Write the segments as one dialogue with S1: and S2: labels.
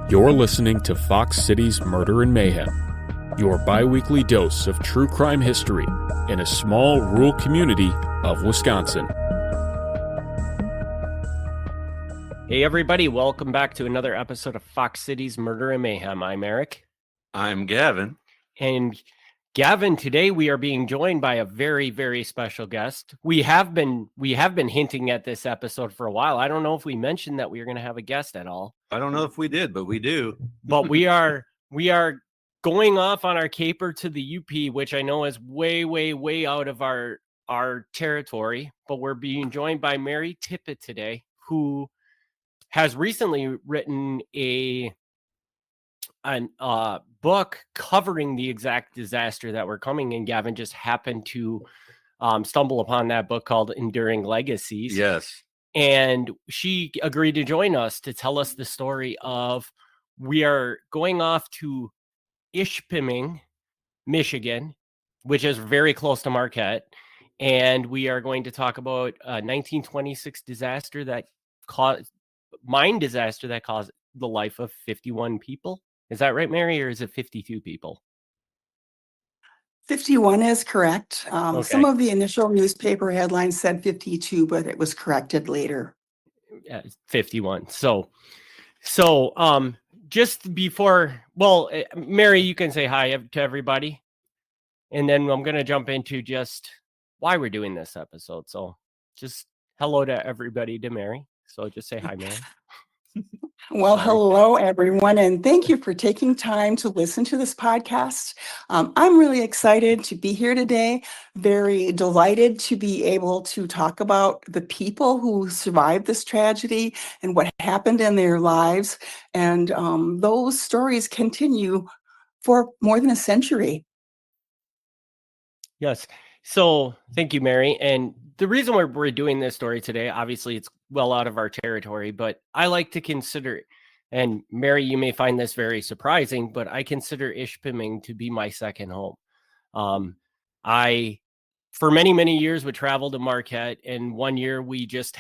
S1: You're listening to Fox City's Murder and Mayhem, your bi-weekly dose of true crime history in a small rural community of Wisconsin.
S2: Hey everybody, welcome back to another episode of Fox City's Murder and Mayhem. I'm Eric.
S3: I'm Gavin.
S2: And Gavin, today we are being joined by a very, very special guest. We have been hinting at this episode for a while. I don't know if we mentioned that we were going to have a guest at all.
S3: I don't know if we did, but we do.
S2: But we are going off on our caper to the UP, which I know is way, way, way out of our territory. But we're being joined by Mary Tippett today, who has recently written a book covering the exact disaster that we're coming in. Gavin just happened to stumble upon that book called Enduring Legacies.
S3: Yes.
S2: And she agreed to join us to tell us the story of, we are going off to Ishpeming, Michigan, which is very close to Marquette. And we are going to talk about a 1926 disaster that mine disaster that caused the life of 51 people. Is that right, Mary, or is it 52 people?
S4: 51 is correct.
S2: Okay.
S4: Some of the initial newspaper headlines said 52, but it was corrected later.
S2: 51. So just before, Mary, you can say hi to everybody. And then I'm going to jump into just why we're doing this episode. So just hello to everybody to Mary. So just say hi, Mary.
S4: Well, hello, everyone, and thank you for taking time to listen to this podcast. I'm really excited to be here today, very delighted to be able to talk about the people who survived this tragedy and what happened in their lives. And those stories continue for more than a century.
S2: Yes. So thank you, Mary. And the reason we're doing this story today, obviously it's well out of our territory, but I like to consider, and Mary, you may find this very surprising, but I consider Ishpeming to be my second home. I, for many, many years, would travel to Marquette, and one year we just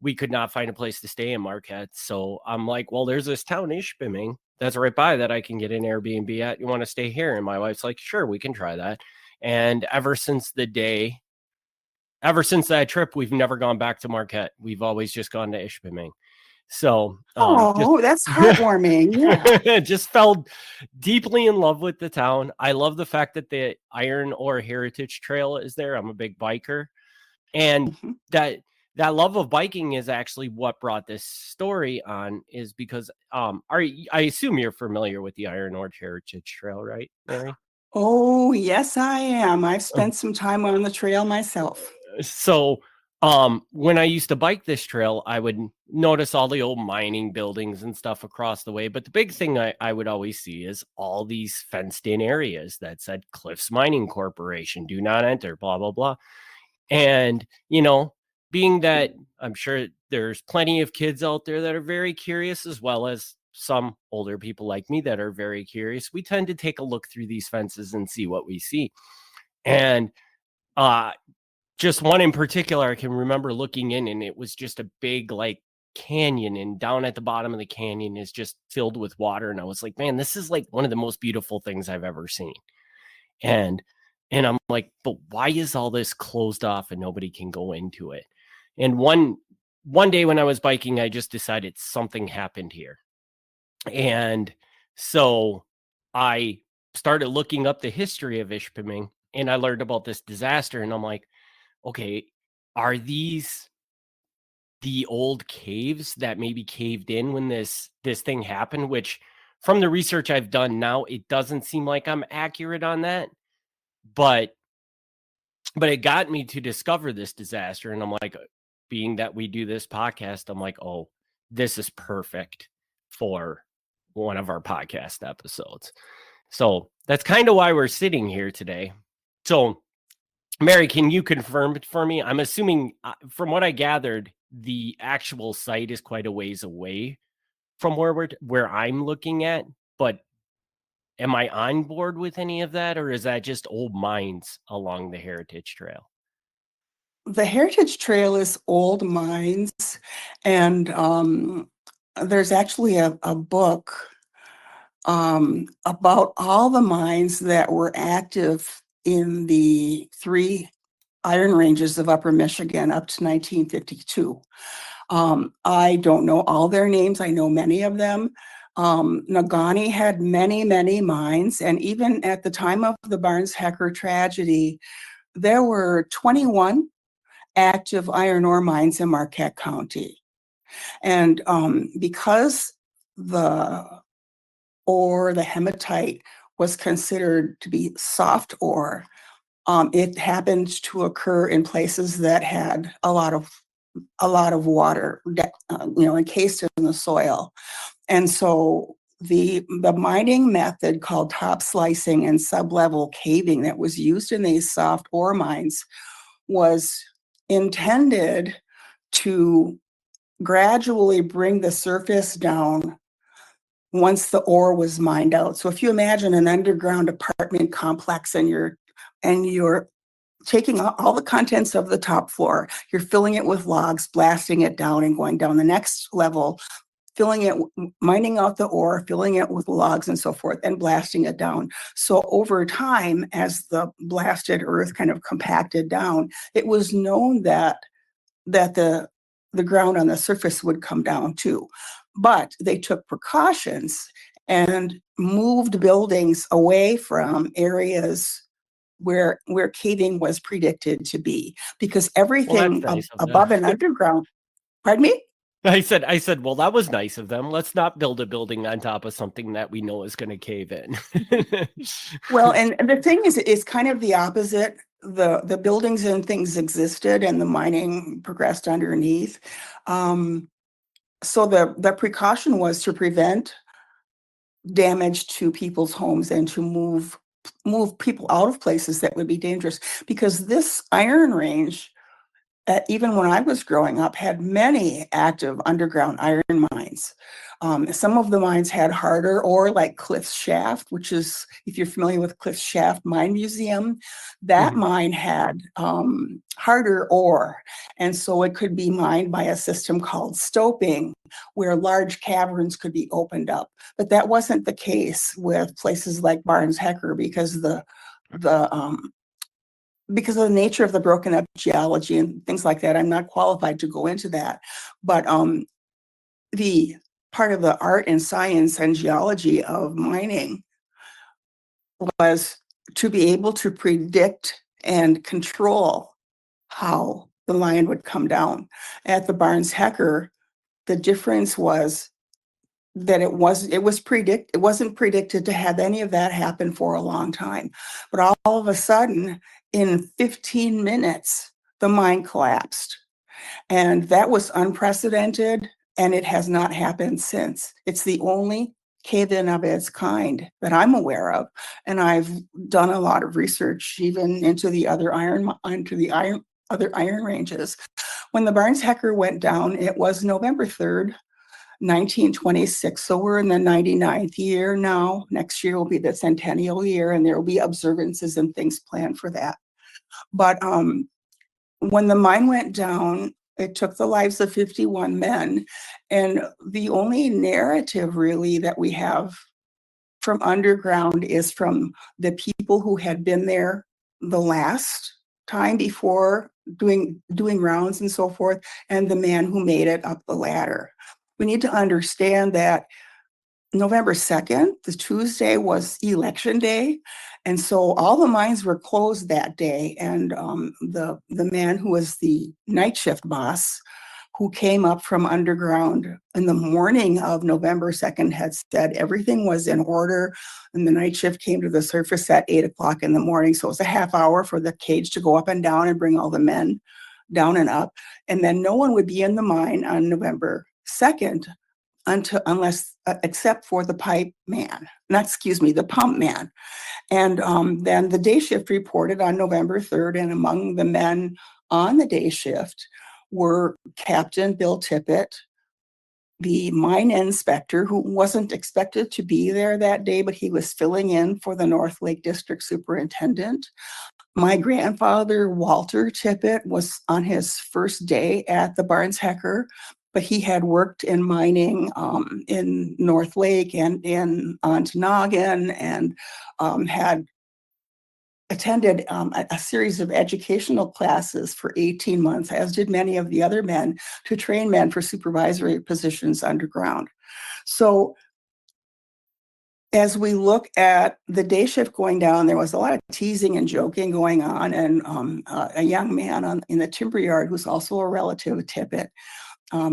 S2: we could not find a place to stay in Marquette. So I'm like, well, there's this town, Ishpeming, that's right by that I can get an Airbnb at. You want to stay here? And my wife's like, sure, we can try that. And ever since that trip, we've never gone back to Marquette. We've always just gone to Ishpeming. So,
S4: that's heartwarming.
S2: Yeah. Just fell deeply in love with the town. I love the fact that the Iron Ore Heritage Trail is there. I'm a big biker, and that love of biking is actually what brought this story on. Is because I assume you're familiar with the Iron Ore Heritage Trail, right, Mary?
S4: Oh, yes, I am. I've spent some time on the trail myself.
S2: So when I used to bike this trail, I would notice all the old mining buildings and stuff across the way. But the big thing I would always see is all these fenced in areas that said Cliffs Mining Corporation, do not enter, blah, blah, blah. And, being that I'm sure there's plenty of kids out there that are very curious, as well as some older people like me that are very curious, we tend to take a look through these fences and see what we see. And just one in particular, I can remember looking in, and it was just a big canyon, and down at the bottom of the canyon is just filled with water. And I was like, man, this is like one of the most beautiful things I've ever seen. And I'm like, but why is all this closed off and nobody can go into it? And one day when I was biking, I just decided something happened here. And so I started looking up the history of Ishpeming, and I learned about this disaster. And I'm like, okay, are these the old caves that maybe caved in when this thing happened? Which, from the research I've done now, it doesn't seem like I'm accurate on that. But it got me to discover this disaster. And I'm like, being that we do this podcast, I'm like, oh, this is perfect for one of our podcast episodes. So that's kind of why we're sitting here today. So, Mary, can you confirm it for me? I'm assuming, from what I gathered, the actual site is quite a ways away from where I'm looking at. But am I on board with any of that, or is that just old mines along the Heritage Trail?
S4: The Heritage Trail is old mines, and there's actually a book about all the mines that were active in the 3 iron ranges of Upper Michigan up to 1952. I don't know all their names. I know many of them. Nagani had many, many mines. And even at the time of the Barnes-Hecker tragedy, there were 21 active iron ore mines in Marquette County. And because the ore, the hematite, was considered to be soft ore, it happened to occur in places that had a lot of water, encased in the soil. And so the mining method called top slicing and sublevel caving that was used in these soft ore mines was intended to gradually bring the surface down once the ore was mined out. So if you imagine an underground apartment complex and you're taking all the contents of the top floor, you're filling it with logs, blasting it down and going down the next level, filling it, mining out the ore, filling it with logs and so forth, and blasting it down. So over time, as the blasted earth kind of compacted down, it was known that the ground on the surface would come down too. But they took precautions and moved buildings away from areas where caving was predicted to be, because everything
S2: nice of
S4: above
S2: them.
S4: and underground. Pardon me?
S2: I said, well, that was nice of them. Let's not build a building on top of something that we know is going to cave in.
S4: Well, and the thing is, it's kind of the opposite. The buildings and things existed, and the mining progressed underneath. So the precaution was to prevent damage to people's homes and to move people out of places that would be dangerous, because this iron range, even when I was growing up, had many active underground iron mines. Some of the mines had harder ore, like Cliff's Shaft, which is, if you're familiar with Cliff's Shaft Mine Museum, that mine had harder ore. And so it could be mined by a system called stoping, where large caverns could be opened up. But that wasn't the case with places like Barnes-Hecker, because because of the nature of the broken up geology and things like that. I'm not qualified to go into that, but the part of the art and science and geology of mining was to be able to predict and control how the line would come down. At the Barnes-Hecker, the difference was that it wasn't predicted to have any of that happen for a long time. But all of a sudden, in 15 minutes, the mine collapsed. And that was unprecedented, and it has not happened since. It's the only cave-in of its kind that I'm aware of. And I've done a lot of research even into the other iron ranges. When the Barnes-Hecker went down, it was November 3rd, 1926. So we're in the 99th year now. Next year will be the centennial year, and there will be observances and things planned for that. But when the mine went down, it took the lives of 51 men. And the only narrative really that we have from underground is from the people who had been there the last time before doing rounds and so forth, and the man who made it up the ladder. We need to understand that November 2nd, the Tuesday, was election day. And so all the mines were closed that day. And the man who was the night shift boss, who came up from underground in the morning of November 2nd, had said everything was in order. And the night shift came to the surface at 8 o'clock in the morning. So it was a half hour for the cage to go up and down and bring all the men down and up. And then no one would be in the mine on November 2nd except for the pump man. And then the day shift reported on November 3rd, and among the men on the day shift were Captain Bill Tippett, the mine inspector, who wasn't expected to be there that day, but he was filling in for the North Lake District Superintendent. My grandfather, Walter Tippett, was on his first day at the Barnes-Hecker, but he had worked in mining in North Lake and in Ontonagon, and had attended a series of educational classes for 18 months, as did many of the other men, to train men for supervisory positions underground. So as we look at the day shift going down, there was a lot of teasing and joking going on, and a young man in the timber yard, who's also a relative of Tippett,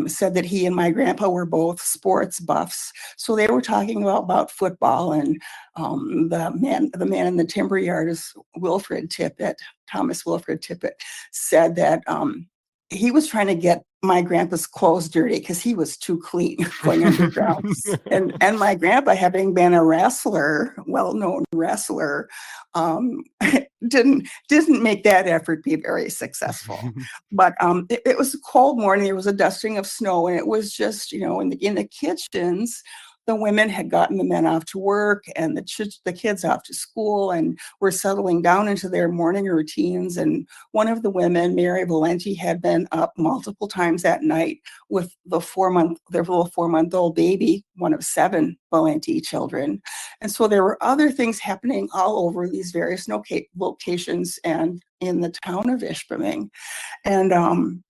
S4: said that he and my grandpa were both sports buffs. So they were talking about football, and the man in the timber yard is Thomas Wilfred Tippett, said that he was trying to get my grandpa's clothes dirty because he was too clean going underground. and my grandpa, having been a wrestler, well-known wrestler, didn't make that effort be very successful. But it was a cold morning. There was a dusting of snow, and it was just, in the kitchens, the women had gotten the men off to work and the kids off to school, and were settling down into their morning routines. And one of the women, Mary Valenti, had been up multiple times that night with their little 4-month-old baby, one of 7 Valenti children. And so there were other things happening all over these various locations and in the town of Ishpeming. And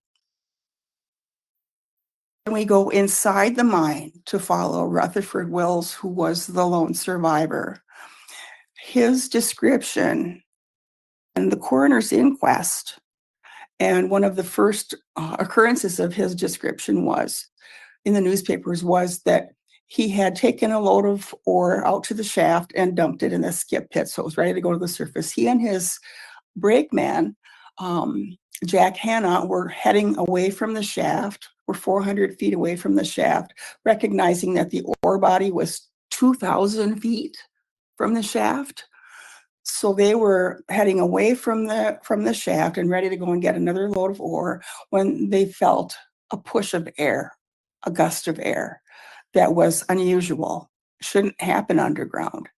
S4: we go inside the mine to follow Rutherford Wills, who was the lone survivor. His description and the coroner's inquest, and one of the first occurrences of his description was in the newspapers, was that he had taken a load of ore out to the shaft and dumped it in the skip pit, so it was ready to go to the surface. He and his brakeman, Jack Hanna, were heading away from the shaft. We're 400 feet away from the shaft, recognizing that the ore body was 2,000 feet from the shaft. So they were heading away from the shaft and ready to go and get another load of ore when they felt a push of air, a gust of air that was unusual, shouldn't happen underground.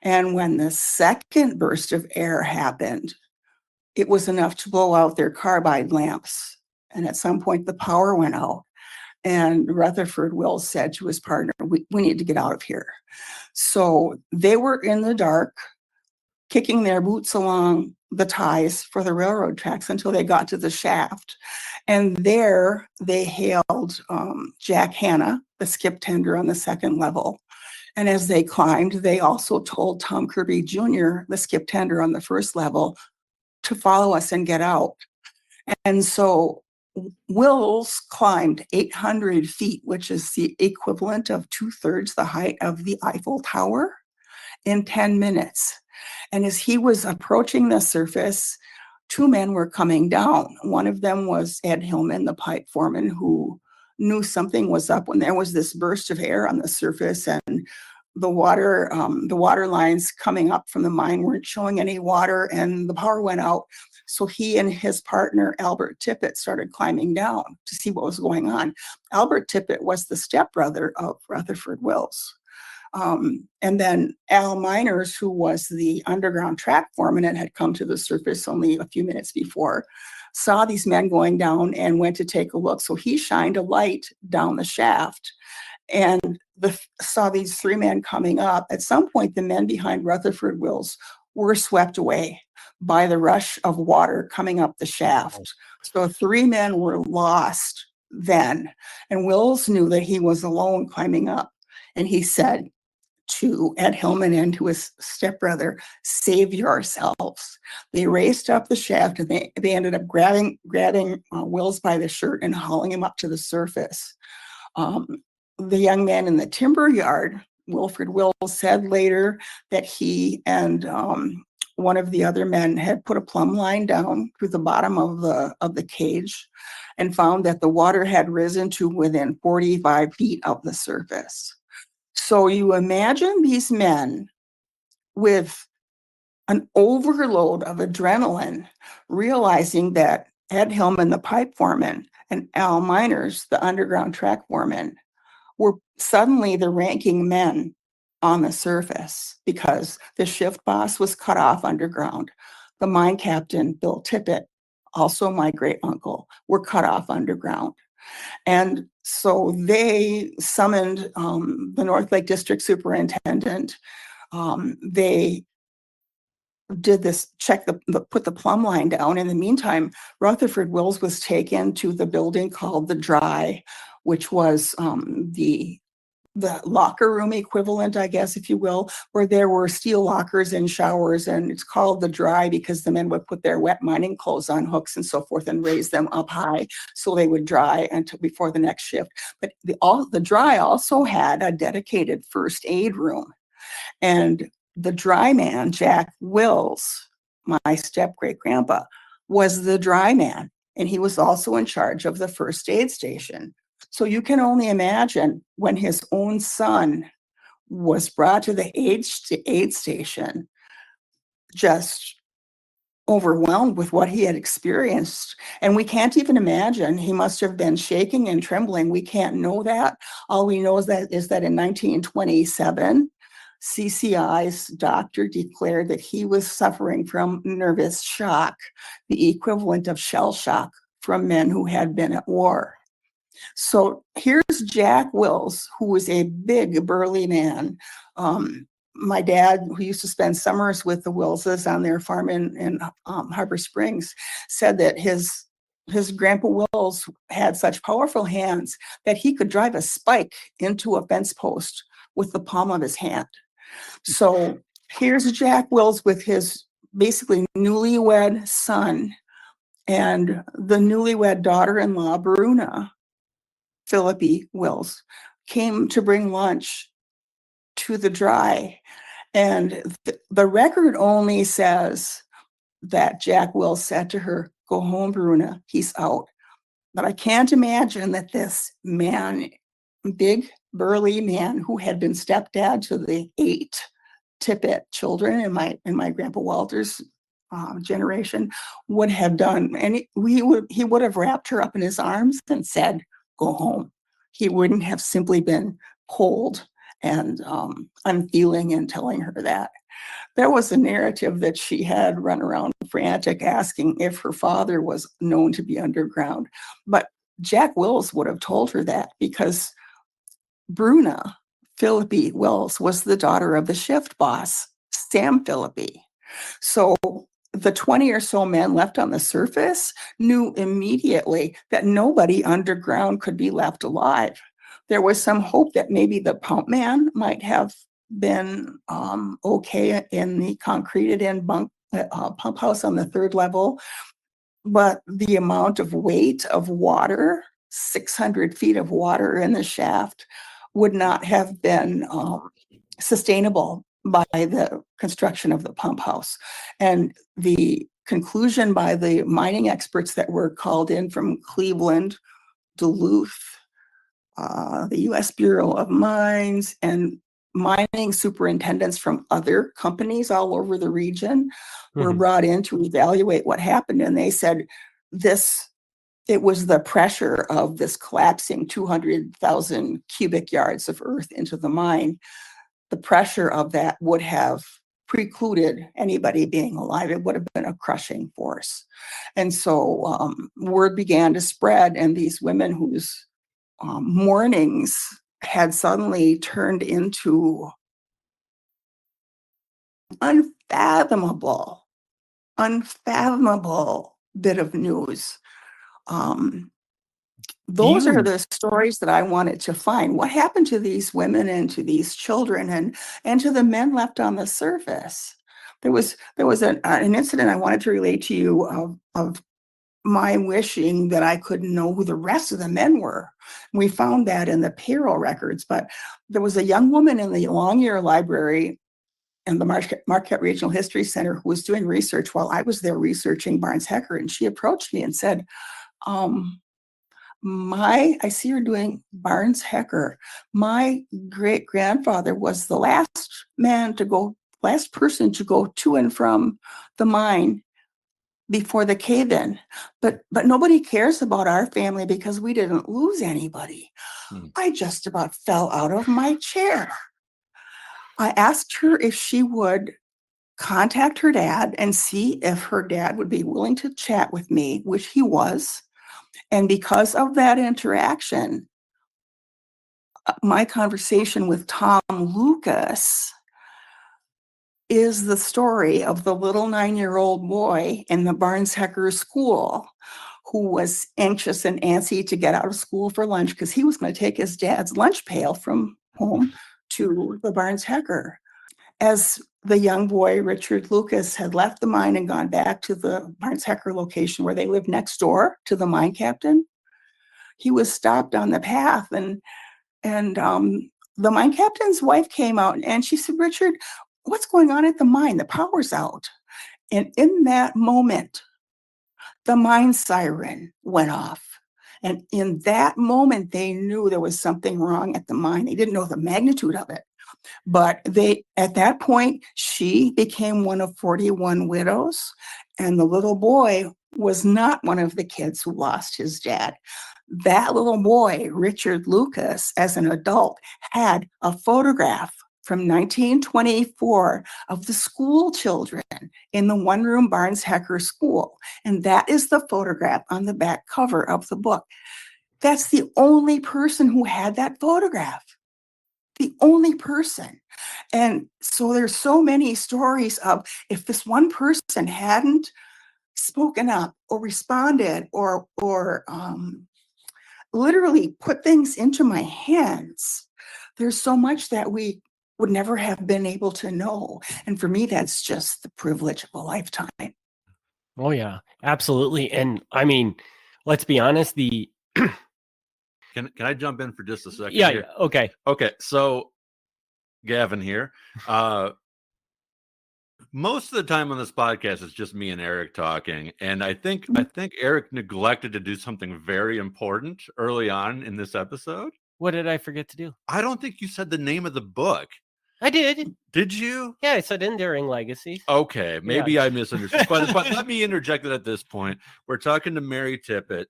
S4: And when the second burst of air happened, it was enough to blow out their carbide lamps. And at some point, the power went out. And Rutherford Wills said to his partner, we need to get out of here. So they were in the dark, kicking their boots along the ties for the railroad tracks until they got to the shaft. And there they hailed Jack Hanna, the skip tender on the second level. And as they climbed, they also told Tom Kirby Jr., the skip tender on the first level, to follow us and get out. And so Wills climbed 800 feet, which is the equivalent of 2/3 the height of the Eiffel Tower, in 10 minutes. And as he was approaching the surface, 2 men were coming down. One of them was Ed Hillman, the pipe foreman, who knew something was up when there was this burst of air on the surface, and the water lines coming up from the mine weren't showing any water, and the power went out. So he and his partner, Albert Tippett, started climbing down to see what was going on. Albert Tippett was the stepbrother of Rutherford Wills. And then Al Miners, who was the underground track foreman and had come to the surface only a few minutes before, saw these men going down and went to take a look. So he shined a light down the shaft and saw these 3 men coming up. At some point, the men behind Rutherford Wills were swept away by the rush of water coming up the shaft. So 3 men were lost then. And Wills knew that he was alone climbing up. And he said to Ed Hillman and to his stepbrother, "Save yourselves." They raced up the shaft, and they ended up grabbing Wills by the shirt and hauling him up to the surface. The young man in the timber yard, Wilfred Wills, said later that he and one of the other men had put a plumb line down through the bottom of the cage and found that the water had risen to within 45 feet of the surface. So you imagine these men with an overload of adrenaline, realizing that Ed Hillman, the pipe foreman, and Al Miners, the underground track foreman, were suddenly the ranking men on the surface because the shift boss was cut off underground. The mine captain, Bill Tippett, also my great uncle, were cut off underground. And so they summoned the North Lake District Superintendent. They did this, put the plumb line down. In the meantime, Rutherford Wills was taken to the building called the Dry, which was the locker room equivalent, I guess, if you will, where there were steel lockers and showers, and it's called the Dry because the men would put their wet mining clothes on hooks and so forth and raise them up high so they would dry until before the next shift. But the Dry also had a dedicated first aid room, and the Dry man, Jack Wills, my step-great-grandpa, was the Dry man, and he was also in charge of the first aid station. So you can only imagine when his own son was brought to the aid station, just overwhelmed with what he had experienced. And we can't even imagine. He must have been shaking and trembling. We can't know that. All we know is that in 1927, CCI's doctor declared that he was suffering from nervous shock, the equivalent of shell shock from men who had been at war. So here's Jack Wills, who was a big, burly man. My dad, who used to spend summers with the Willses on their farm in Harbor Springs, said that his grandpa Wills had such powerful hands that he could drive a spike into a fence post with the palm of his hand. So here's Jack Wills with his basically newlywed son and the newlywed daughter-in-law, Bruna Philippi Wills, came to bring lunch to the Dry. And the record only says that Jack Wills said to her, "Go home, Bruna, he's out." But I can't imagine that this man, big, burly man who had been stepdad to the 8 Tippett children in my grandpa Walter's generation, would have done. And he would have wrapped her up in his arms and said, "Go home." He wouldn't have simply been cold and unfeeling in telling her that. There was a narrative that she had run around frantic asking if her father was known to be underground. But Jack Wills would have told her that because Bruna Philippi Wills was the daughter of the shift boss, Sam Philippi. So the 20 or so men left on the surface knew immediately that nobody underground could be left alive. There was some hope that maybe the pump man might have been okay in the concreted-in pump house on the 3rd level, but the amount of weight of water, 600 feet of water in the shaft, would not have been sustainable by the construction of the pump house. And the conclusion by the mining experts that were called in from Cleveland, Duluth, the U.S. Bureau of Mines, and mining superintendents from other companies all over the region were brought in to evaluate what happened. And they said it was the pressure of this collapsing 200,000 cubic yards of earth into the mine. The pressure of that would have precluded anybody being alive. It would have been a crushing force. And so word began to spread, and these women whose mornings had suddenly turned into unfathomable bit of news. Those are the stories that I wanted to find. What happened to these women and to these children and to the men left on the surface? There was an incident I wanted to relate to you of my wishing that I could know who the rest of the men were. We found that in the payroll records, but there was a young woman in the Longyear Library and the Marquette Regional History Center who was doing research while I was there researching Barnes Hecker, and she approached me and said, I see you're doing Barnes Hecker. My great-grandfather was the last person to go to and from the mine before the cave-in, but nobody cares about our family because we didn't lose anybody. I just about fell out of my chair. I asked her if she would contact her dad and see if her dad would be willing to chat with me, which he was, And because of that interaction, my conversation with Tom Lucas is the story of the little 9-year-old boy in the Barnes-Hecker school who was anxious and antsy to get out of school for lunch because he was going to take his dad's lunch pail from home to the Barnes-Hecker. As the young boy, Richard Lucas, had left the mine and gone back to the Barnes-Hecker location where they lived next door to the mine captain, he was stopped on the path, and the mine captain's wife came out and she said, "Richard, what's going on at the mine? The power's out." And in that moment, the mine siren went off. And in that moment, they knew there was something wrong at the mine. They didn't know the magnitude of it. But at that point, she became one of 41 widows, and the little boy was not one of the kids who lost his dad. That little boy, Richard Lucas, as an adult, had a photograph from 1924 of the school children in the one-room Barnes-Hecker school. And that is the photograph on the back cover of the book. That's the only person who had that photograph. The only person. And so there's so many stories of if this one person hadn't spoken up or responded or literally put things into my hands, there's so much that we would never have been able to know. And for me, that's just the privilege of a lifetime.
S2: Oh, yeah, absolutely. And I mean, let's be honest,
S3: Can I jump in for just a second?
S2: Yeah,
S3: here?
S2: okay.
S3: Okay, so Gavin here. Most of the time on this podcast, it's just me and Eric talking, and I think Eric neglected to do something very important early on in this episode.
S2: What did I forget to do?
S3: I don't think you said the name of the book.
S2: I did.
S3: Did you?
S2: Yeah, I said Enduring Legacies.
S3: Okay, maybe I misunderstood. But let me interject it at this point. We're talking to Mary Tippett.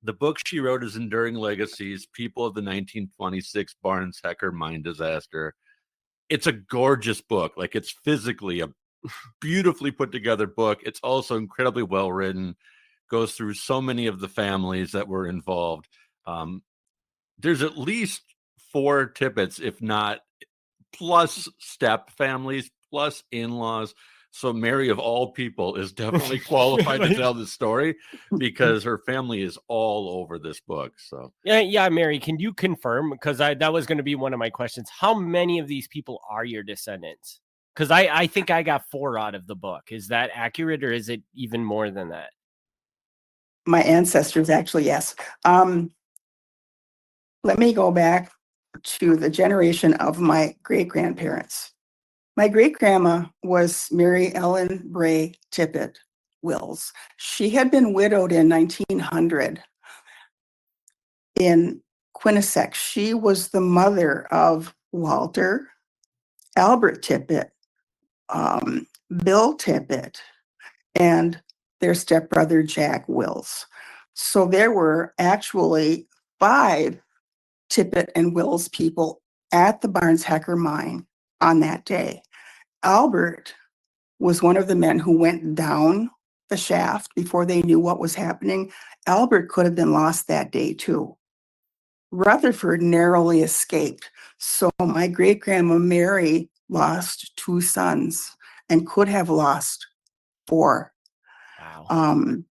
S3: The book she wrote is Enduring Legacies, People of the 1926 Barnes-Hecker Mine Disaster. It's a gorgeous book. Like, it's physically a beautifully put together book. It's also incredibly well written, goes through so many of the families that were involved. There's at least 4 Tippetts, if not plus step families, plus in-laws. So Mary, of all people, is definitely qualified to tell this story because her family is all over this book. So
S2: yeah, Mary, can you confirm? Because that was going to be one of my questions. How many of these people are your descendants? Because I think I got 4 out of the book. Is that accurate, or is it even more than that?
S4: My ancestors, actually, yes. Let me go back to the generation of my great-grandparents. My great-grandma was Mary Ellen Bray Tippett Wills. She had been widowed in 1900 in Quinnipiac. She was the mother of Walter, Albert Tippett, Bill Tippett, and their stepbrother, Jack Wills. So there were actually 5 Tippett and Wills people at the Barnes-Hecker mine on that day. Albert was one of the men who went down the shaft before they knew what was happening. Albert could have been lost that day too. Rutherford narrowly escaped. So my great-grandma Mary lost 2 sons and could have lost 4.
S2: Wow.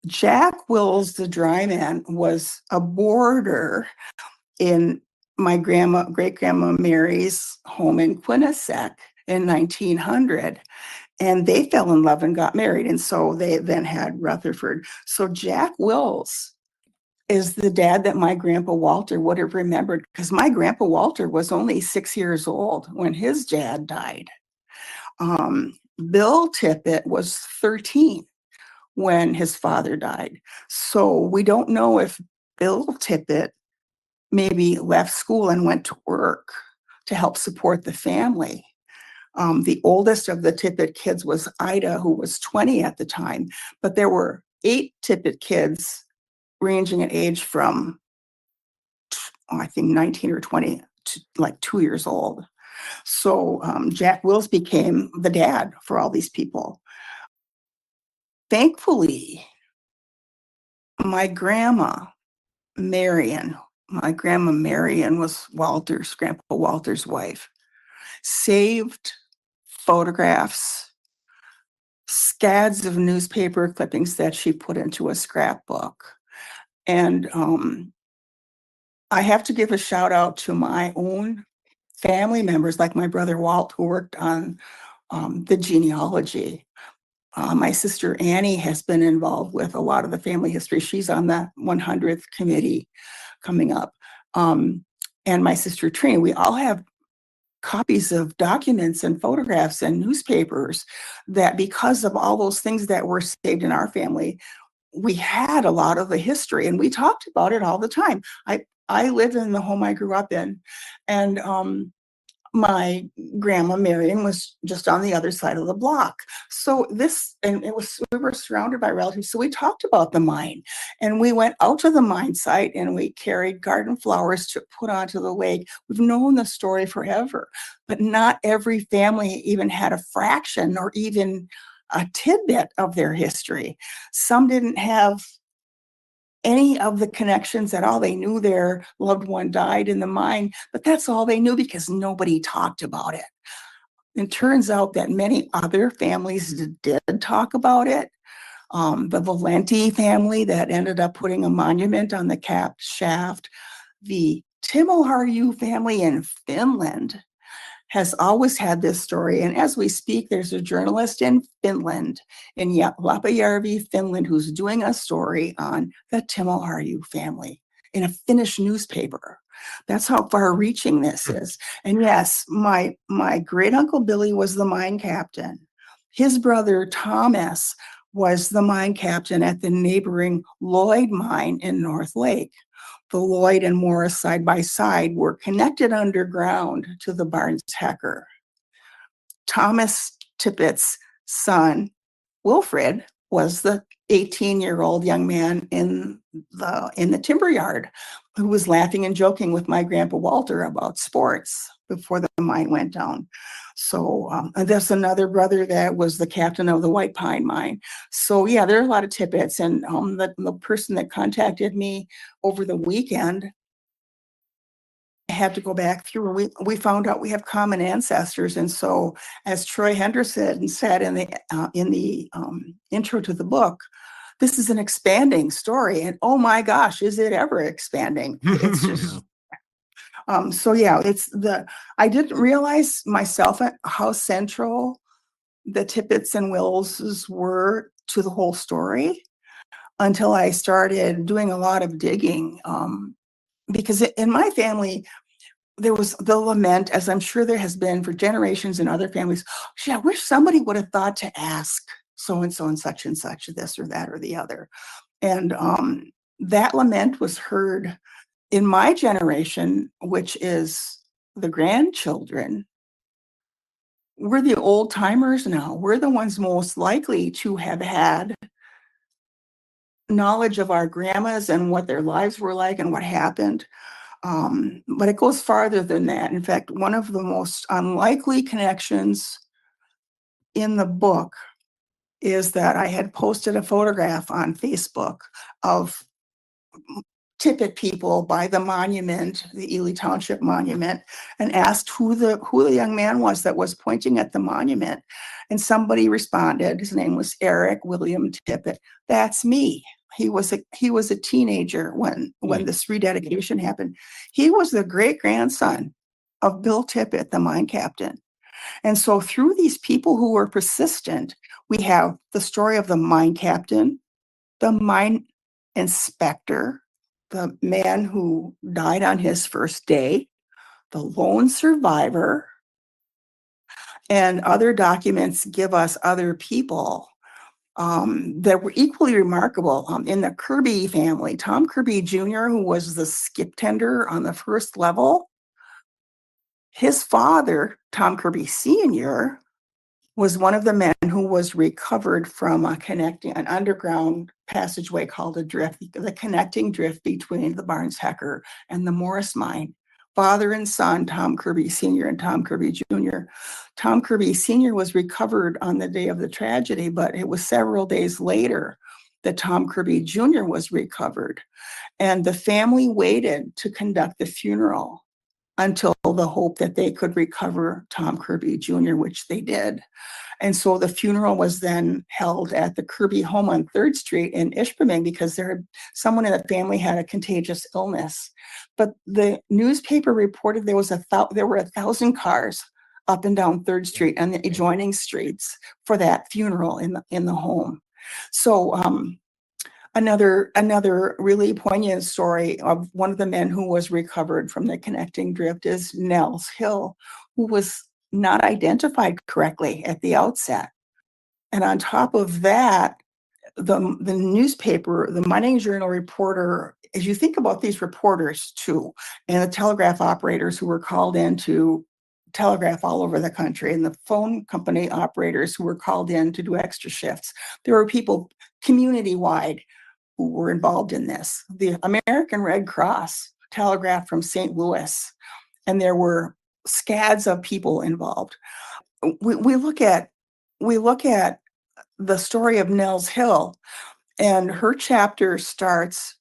S4: Jack Wills, the dry man, was a boarder in my great-grandma Mary's home in Quinnipiac in 1900. And they fell in love and got married. And so they then had Rutherford. So Jack Wills is the dad that my grandpa Walter would have remembered, because my grandpa Walter was only 6 years old when his dad died. Bill Tippett was 13 when his father died. So we don't know if Bill Tippett maybe left school and went to work to help support the family. The oldest of the Tippett kids was Ida, who was 20 at the time, but there were 8 Tippett kids ranging in age from, I think, 19 or 20 to like 2 years old. So Jack Wills became the dad for all these people. Thankfully, my grandma, Marion, was Grandpa Walter's wife, saved photographs, scads of newspaper clippings that she put into a scrapbook. And I have to give a shout out to my own family members, like my brother Walt, who worked on the genealogy. My sister Annie has been involved with a lot of the family history. She's on the 100th committee coming up. And my sister Trina, we all have copies of documents and photographs and newspapers that, because of all those things that were saved in our family, we had a lot of the history and we talked about it all the time. I lived in the home I grew up in, and my grandma Marion was just on the other side of the block. So we were surrounded by relatives. So we talked about the mine, and we went out to the mine site and we carried garden flowers to put onto the lake. We've known the story forever, but not every family even had a fraction or even a tidbit of their history. Some didn't have any of the connections at all. They knew their loved one died in the mine, but that's all they knew because nobody talked about it. It turns out that many other families did talk about it. The Valenti family that ended up putting a monument on the cap shaft. The Timoharju family in Finland has always had this story. And as we speak, there's a journalist in Finland, in Lapajärvi, Finland, who's doing a story on the Timoharju family in a Finnish newspaper. That's how far-reaching this is. And yes, my great uncle Billy was the mine captain. His brother Thomas was the mine captain at the neighboring Lloyd mine in North Lake. The Lloyd and Morris side by side were connected underground to the Barnes Hecker. Thomas Tippett's son, Wilfred, was the 18-year-old young man in the timber yard who was laughing and joking with my grandpa Walter about sports before the mine went down. So there's another brother that was the captain of the White Pine mine. So yeah, there are a lot of Tippetts, and the person that contacted me over the weekend, I had to go back through, and we found out we have common ancestors. And so, as Troy Henderson said in the intro to the book, this is an expanding story, and oh my gosh, is it ever expanding? It's just so yeah, I didn't realize myself how central the Tippetts and Willses were to the whole story until I started doing a lot of digging. Because in my family, there was the lament, as I'm sure there has been for generations in other families. Gee, I wish somebody would have thought to ask so-and-so and such this or that or the other. And that lament was heard in my generation, which is the grandchildren. We're the old timers now. We're the ones most likely to have had knowledge of our grandmas and what their lives were like and what happened. But it goes farther than that. In fact, one of the most unlikely connections in the book is that I had posted a photograph on Facebook of Tippett people by the monument, the Ely Township monument, and asked who the young man was that was pointing at the monument. And somebody responded. His name was Eric William Tippett. That's me. He was a teenager when this rededication happened. He was the great grandson of Bill Tippett, the mine captain. And so through these people who were persistent, we have the story of the mine captain, the mine inspector, the man who died on his first day, the lone survivor, and other documents give us other people that were equally remarkable. In the Kirby family, Tom Kirby Jr., who was the skip tender on the first level, his father, Tom Kirby Sr., was one of the men who was recovered from an underground passageway called a drift, the connecting drift between the Barnes Hecker and the Morris mine. Father and son, Tom Kirby Sr. and Tom Kirby Jr. Tom Kirby Sr. was recovered on the day of the tragedy, but it was several days later that Tom Kirby Jr. was recovered. And the family waited to conduct the funeral until the hope that they could recover Tom Kirby Jr., which they did. And so the funeral was then held at the Kirby home on 3rd Street in Ishpeming because someone in the family had a contagious illness. But the newspaper reported there were 1,000 cars up and down 3rd Street and the adjoining streets for that funeral in the home. So another really poignant story of one of the men who was recovered from the connecting drift is Nels Hill, who was not identified correctly at the outset. And on top of that, the newspaper, the Mining Journal reporter, as you think about these reporters too, and the telegraph operators who were called in to telegraph all over the country, and the phone company operators who were called in to do extra shifts, there were people community-wide who were involved in this. The American Red Cross telegraphed from St. Louis, and there were scads of people involved. We look at the story of Nels Hill, and her chapter starts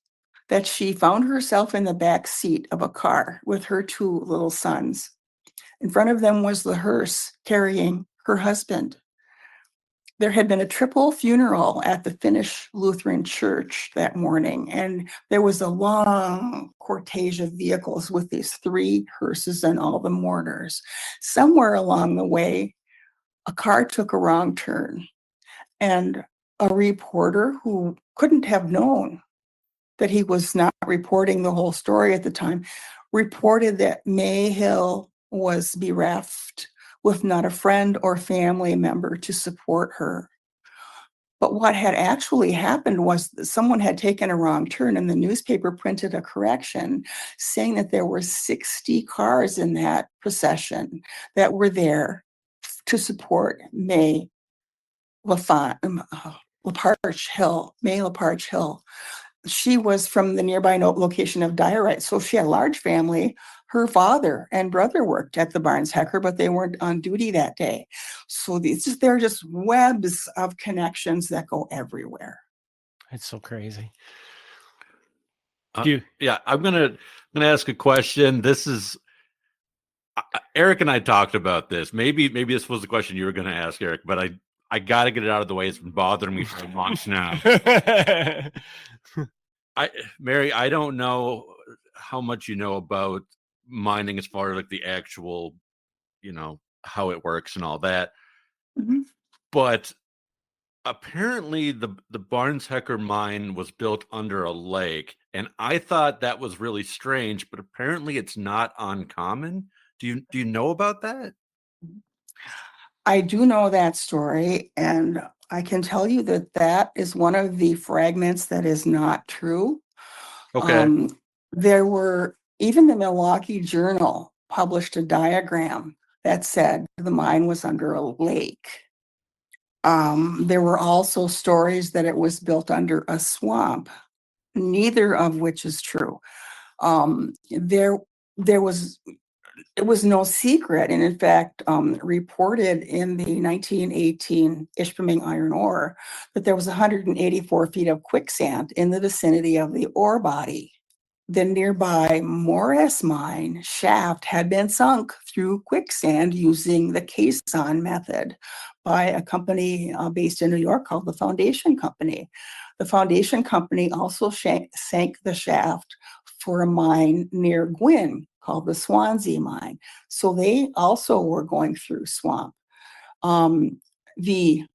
S4: that she found herself in the back seat of a car with her 2 little sons. In front of them was the hearse carrying her husband. There had been a triple funeral at the Finnish Lutheran Church that morning, and there was a long cortege of vehicles with these 3 hearses and all the mourners. Somewhere along the way, a car took a wrong turn, and a reporter who couldn't have known that he was not reporting the whole story at the time reported that May Hill was bereft with not a friend or family member to support her. But what had actually happened was that someone had taken a wrong turn, and the newspaper printed a correction saying that there were 60 cars in that procession that were there to support May LaParche Hill. She was from the nearby location of Diorite, so she had a large family. Her father and brother worked at the Barnes Hecker, but they weren't on duty that day. So they're just webs of connections that go everywhere.
S2: It's so crazy.
S3: Yeah, I'm gonna ask a question. This is Eric and I talked about this. Maybe this was the question you were going to ask, Eric, but I got to get it out of the way. It's been bothering me for months now. Mary, I don't know how much you know about mining as far as like the actual, how it works and all that.
S4: Mm-hmm.
S3: But apparently the Barnes Hecker mine was built under a lake, and I thought that was really strange, but apparently it's not uncommon. Do you know about that?
S4: I do know that story, and I can tell you that is one of the fragments that is not true.
S3: Okay.
S4: Even the Milwaukee Journal published a diagram that said the mine was under a lake. There were also stories that it was built under a swamp, neither of which is true. It was no secret, and in fact, reported in the 1918 Ishpeming iron ore that there was 184 feet of quicksand in the vicinity of the ore body. The nearby Morris mine shaft had been sunk through quicksand using the caisson method by a company based in New York called the Foundation Company. The Foundation Company also sank the shaft for a mine near Gwyn called the Swansea mine. So they also were going through swamp. The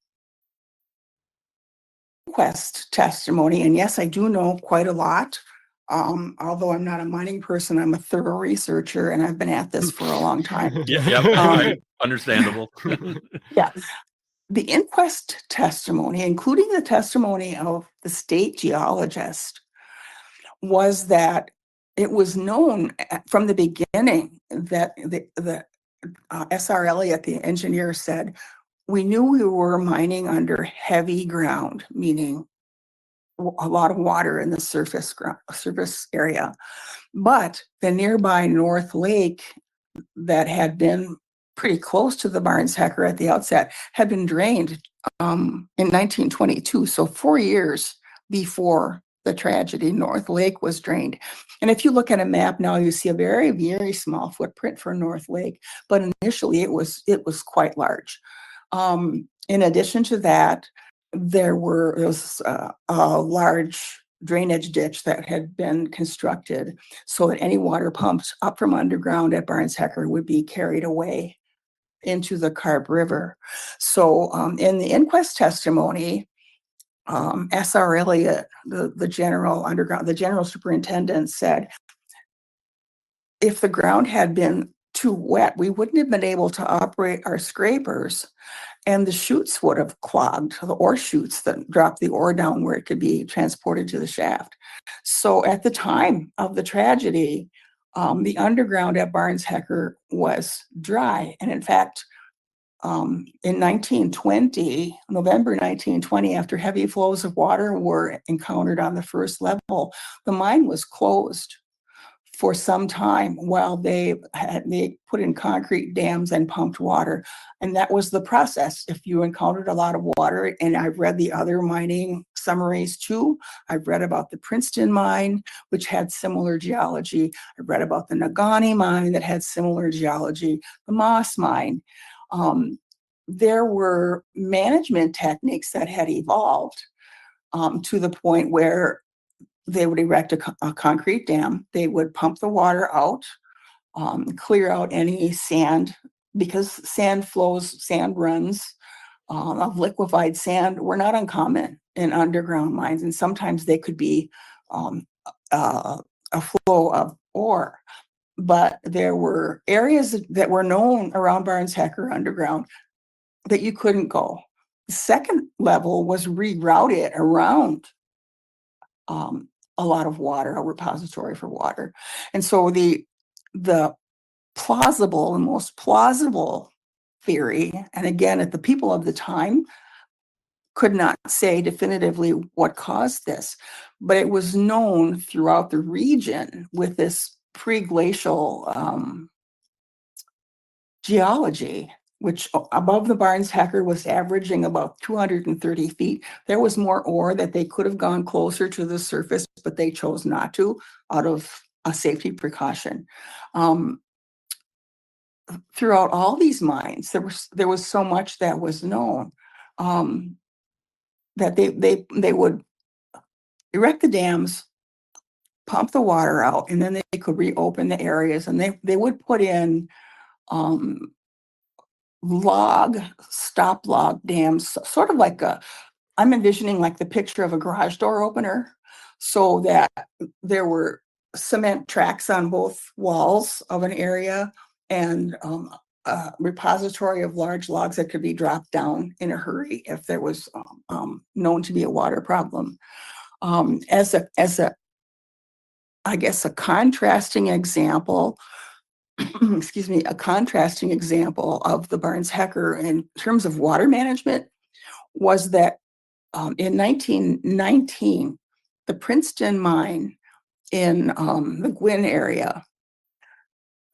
S4: inquest testimony, and yes, I do know quite a lot. Although I'm not a mining person, I'm a thorough researcher, and I've been at this for a long time.
S3: Understandable.
S4: Yeah. The inquest testimony, including the testimony of the state geologist, was that it was known from the beginning that the S.R. Elliott, the engineer, said, we knew we were mining under heavy ground, meaning a lot of water in the surface area. But the nearby North Lake that had been pretty close to the Barnes Hecker at the outset had been drained in 1922. So 4 years before the tragedy. North Lake was drained. And if you look at a map now, you see a very, very small footprint for North Lake, but initially it was quite large. In addition to that, there was a large drainage ditch that had been constructed so that any water pumped up from underground at Barnes Hecker would be carried away into the Carb River. So in the inquest testimony, S.R. Elliott, the general superintendent, said, if the ground had been too wet, we wouldn't have been able to operate our scrapers, and the chutes would have clogged, the ore chutes that drop the ore down where it could be transported to the shaft. So at the time of the tragedy, the underground at Barnes Hecker was dry. And in fact, in 1920, November 1920, after heavy flows of water were encountered on the first level, the mine was closed for some time while they put in concrete dams and pumped water. And that was the process. If you encountered a lot of water, and I've read the other mining summaries too. I've read about the Princeton mine, which had similar geology. I've read about the Nagani mine that had similar geology, the Moss mine. There were management techniques that had evolved to the point where they would erect a concrete dam. They would pump the water out, clear out any sand, because sand runs of liquefied sand were not uncommon in underground mines. And sometimes they could be a flow of ore. But there were areas that were known around Barnes Hecker underground that you couldn't go. The second level was rerouted around a lot of water, a repository for water. And so the most plausible theory, and again, the people of the time could not say definitively what caused this, but it was known throughout the region with this pre-glacial geology, which above the Barnes Hecker was averaging about 230 feet. There was more ore that they could have gone closer to the surface, but they chose not to out of a safety precaution. Throughout all these mines, there was so much that was known that they would erect the dams, pump the water out, and then they could reopen the areas, and they would put in stop log dams, sort of like I'm envisioning like the picture of a garage door opener, so that there were cement tracks on both walls of an area and a repository of large logs that could be dropped down in a hurry if there was known to be a water problem. As a I guess a contrasting example, a contrasting example of the Barnes Hecker in terms of water management was that in 1919, the Princeton mine in the Gwynn area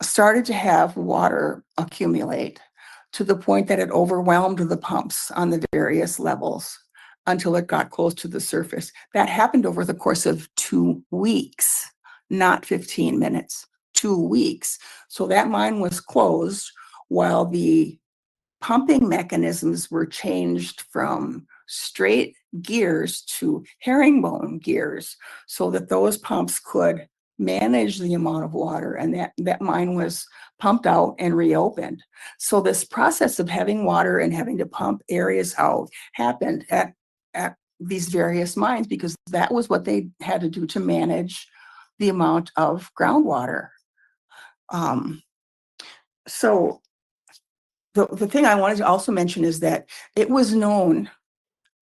S4: started to have water accumulate to the point that it overwhelmed the pumps on the various levels until it got close to the surface. That happened over the course of 2 weeks, not 15 minutes. 2 weeks. So that mine was closed while the pumping mechanisms were changed from straight gears to herringbone gears so that those pumps could manage the amount of water, and that mine was pumped out and reopened. So this process of having water and having to pump areas out happened at these various mines because that was what they had to do to manage the amount of groundwater. So the thing I wanted to also mention is that it was known,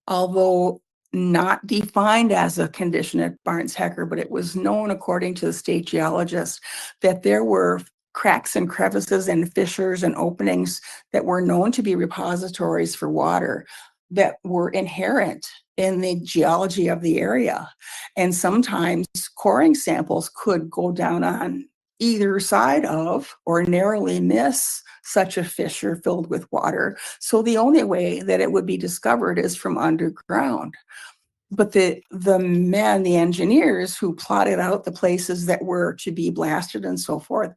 S4: although not defined as a condition at Barnes Hecker, but it was known according to the state geologist that there were cracks and crevices and fissures and openings that were known to be repositories for water that were inherent in the geology of the area. And sometimes coring samples could go down on either side of or narrowly miss such a fissure filled with water. So the only way that it would be discovered is from underground. but the men, the engineers who plotted out the places that were to be blasted and so forth,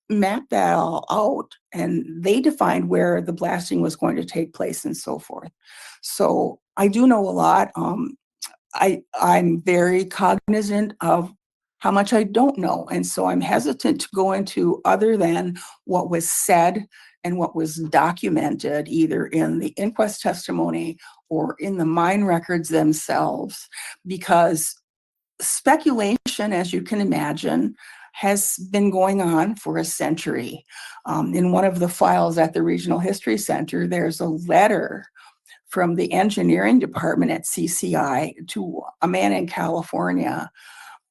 S4: mapped that all out, and they defined where the blasting was going to take place and so forth. So I do know a lot. I'm very cognizant of how much I don't know. And so I'm hesitant to go into other than what was said and what was documented either in the inquest testimony or in the mine records themselves, because speculation, as you can imagine, has been going on for a century. In one of the files at the Regional History Center, there's a letter from the engineering department at CCI to a man in California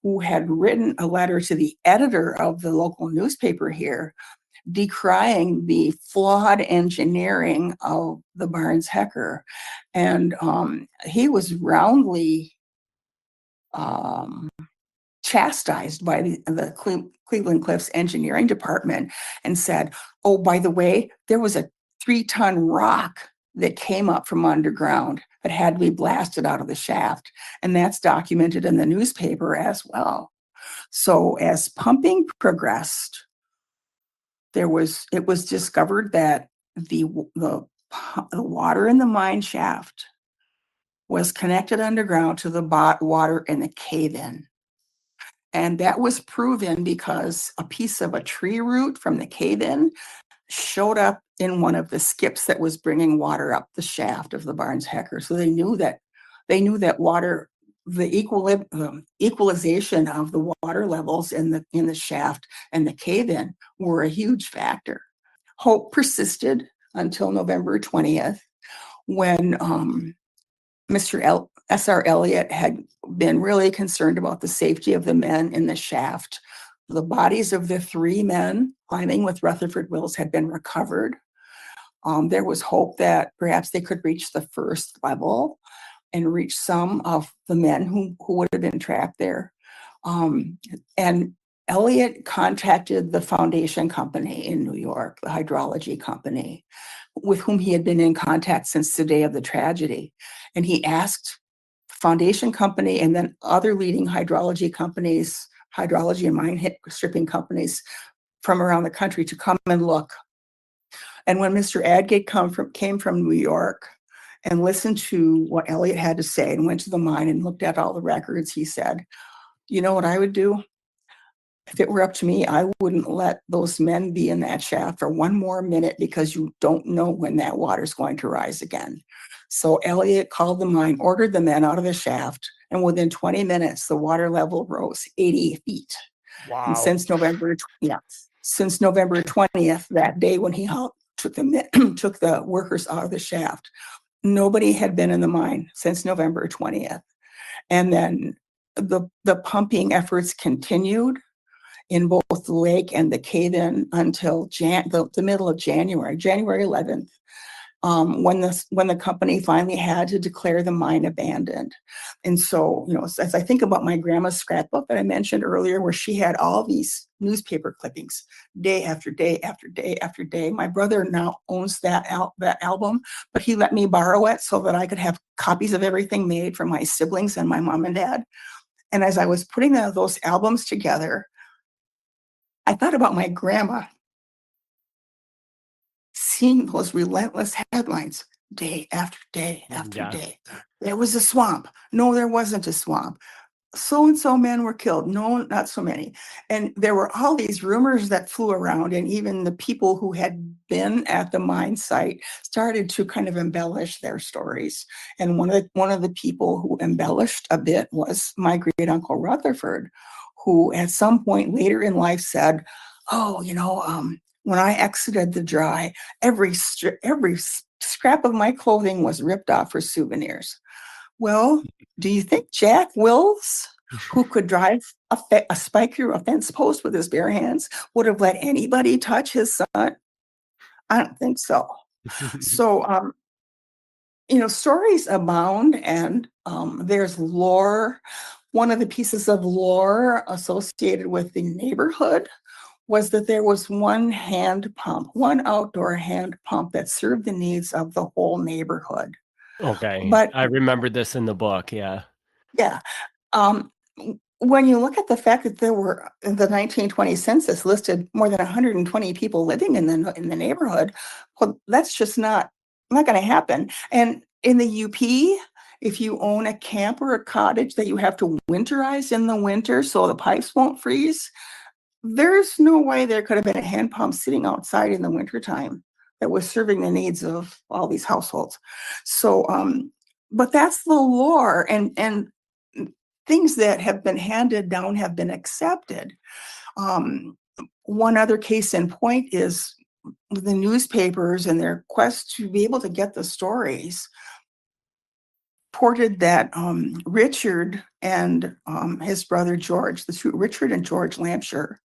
S4: who had written a letter to the editor of the local newspaper here, decrying the flawed engineering of the Barnes Hecker. And he was roundly chastised by the Cleveland Cliffs engineering department and said, oh, by the way, there was a 3-ton rock that came up from underground that had to be blasted out of the shaft. And that's documented in the newspaper as well. So as pumping progressed, it was discovered that the water in the mine shaft was connected underground to the water in the cave-in. And that was proven because a piece of a tree root from the cave-in showed up in one of the skips that was bringing water up the shaft of the Barnes Hecker. So they knew that water, the equalization of the water levels in the shaft and the cave-in were a huge factor. Hope persisted until November 20th, when Mr. S.R. Elliott had been really concerned about the safety of the men in the shaft. The bodies of the 3 men climbing with Rutherford Wills had been recovered. There was hope that perhaps they could reach the first level and reach some of the men who would have been trapped there. And Elliott contacted the foundation company in New York, the hydrology company, with whom he had been in contact since the day of the tragedy. And he asked foundation company and then other leading hydrology companies, hydrology and mine stripping companies from around the country to come and look. And when Mr. Adgate came from New York and listened to what Elliott had to say and went to the mine and looked at all the records, he said, you know what I would do? If it were up to me, I wouldn't let those men be in that shaft for one more minute, because you don't know when that water's going to rise again. So Elliott called the mine, ordered the men out of the shaft, and within 20 minutes, the water level rose 80 feet.
S2: Wow.
S4: And since November 20th, that day when he took the workers out of the shaft, nobody had been in the mine since November 20th. And then the pumping efforts continued in both the lake and the cave-in until the middle of January 11th, when the company finally had to declare the mine abandoned. And so, as I think about my grandma's scrapbook that I mentioned earlier, where she had all these newspaper clippings day after day after day after day. My brother now owns that album, but he let me borrow it so that I could have copies of everything made for my siblings and my mom and dad. And as I was putting those albums together, I thought about my grandma seeing those relentless headlines day after day after day. There was a swamp. No, there wasn't a swamp. So-and-so men were killed. No, not so many. And there were all these rumors that flew around, and even the people who had been at the mine site started to kind of embellish their stories. And one of the people who embellished a bit was my great uncle Rutherford, who at some point later in life said, oh, when I exited the dry, every scrap of my clothing was ripped off for souvenirs. Well, do you think Jack Wills, who could drive a spike through a fence post with his bare hands, would have let anybody touch his son? I don't think so. So, stories abound, and there's lore. One of the pieces of lore associated with the neighborhood was that there was one outdoor hand pump that served the needs of the whole neighborhood.
S2: Okay.
S4: But
S2: I remember this in the book. Yeah.
S4: Yeah. Um, when you look at the fact that there were the 1920 census listed more than 120 people living in the neighborhood, well, that's just not going to happen. And in the UP, if you own a camp or a cottage that you have to winterize in the winter so the pipes won't freeze, there's no way there could have been a hand pump sitting outside in the wintertime that was serving the needs of all these households. So, but that's the lore, and things that have been handed down have been accepted. One other case in point is the newspapers and their quest to be able to get the stories reported that Richard and his brother George, the two, Richard and George Lampshire,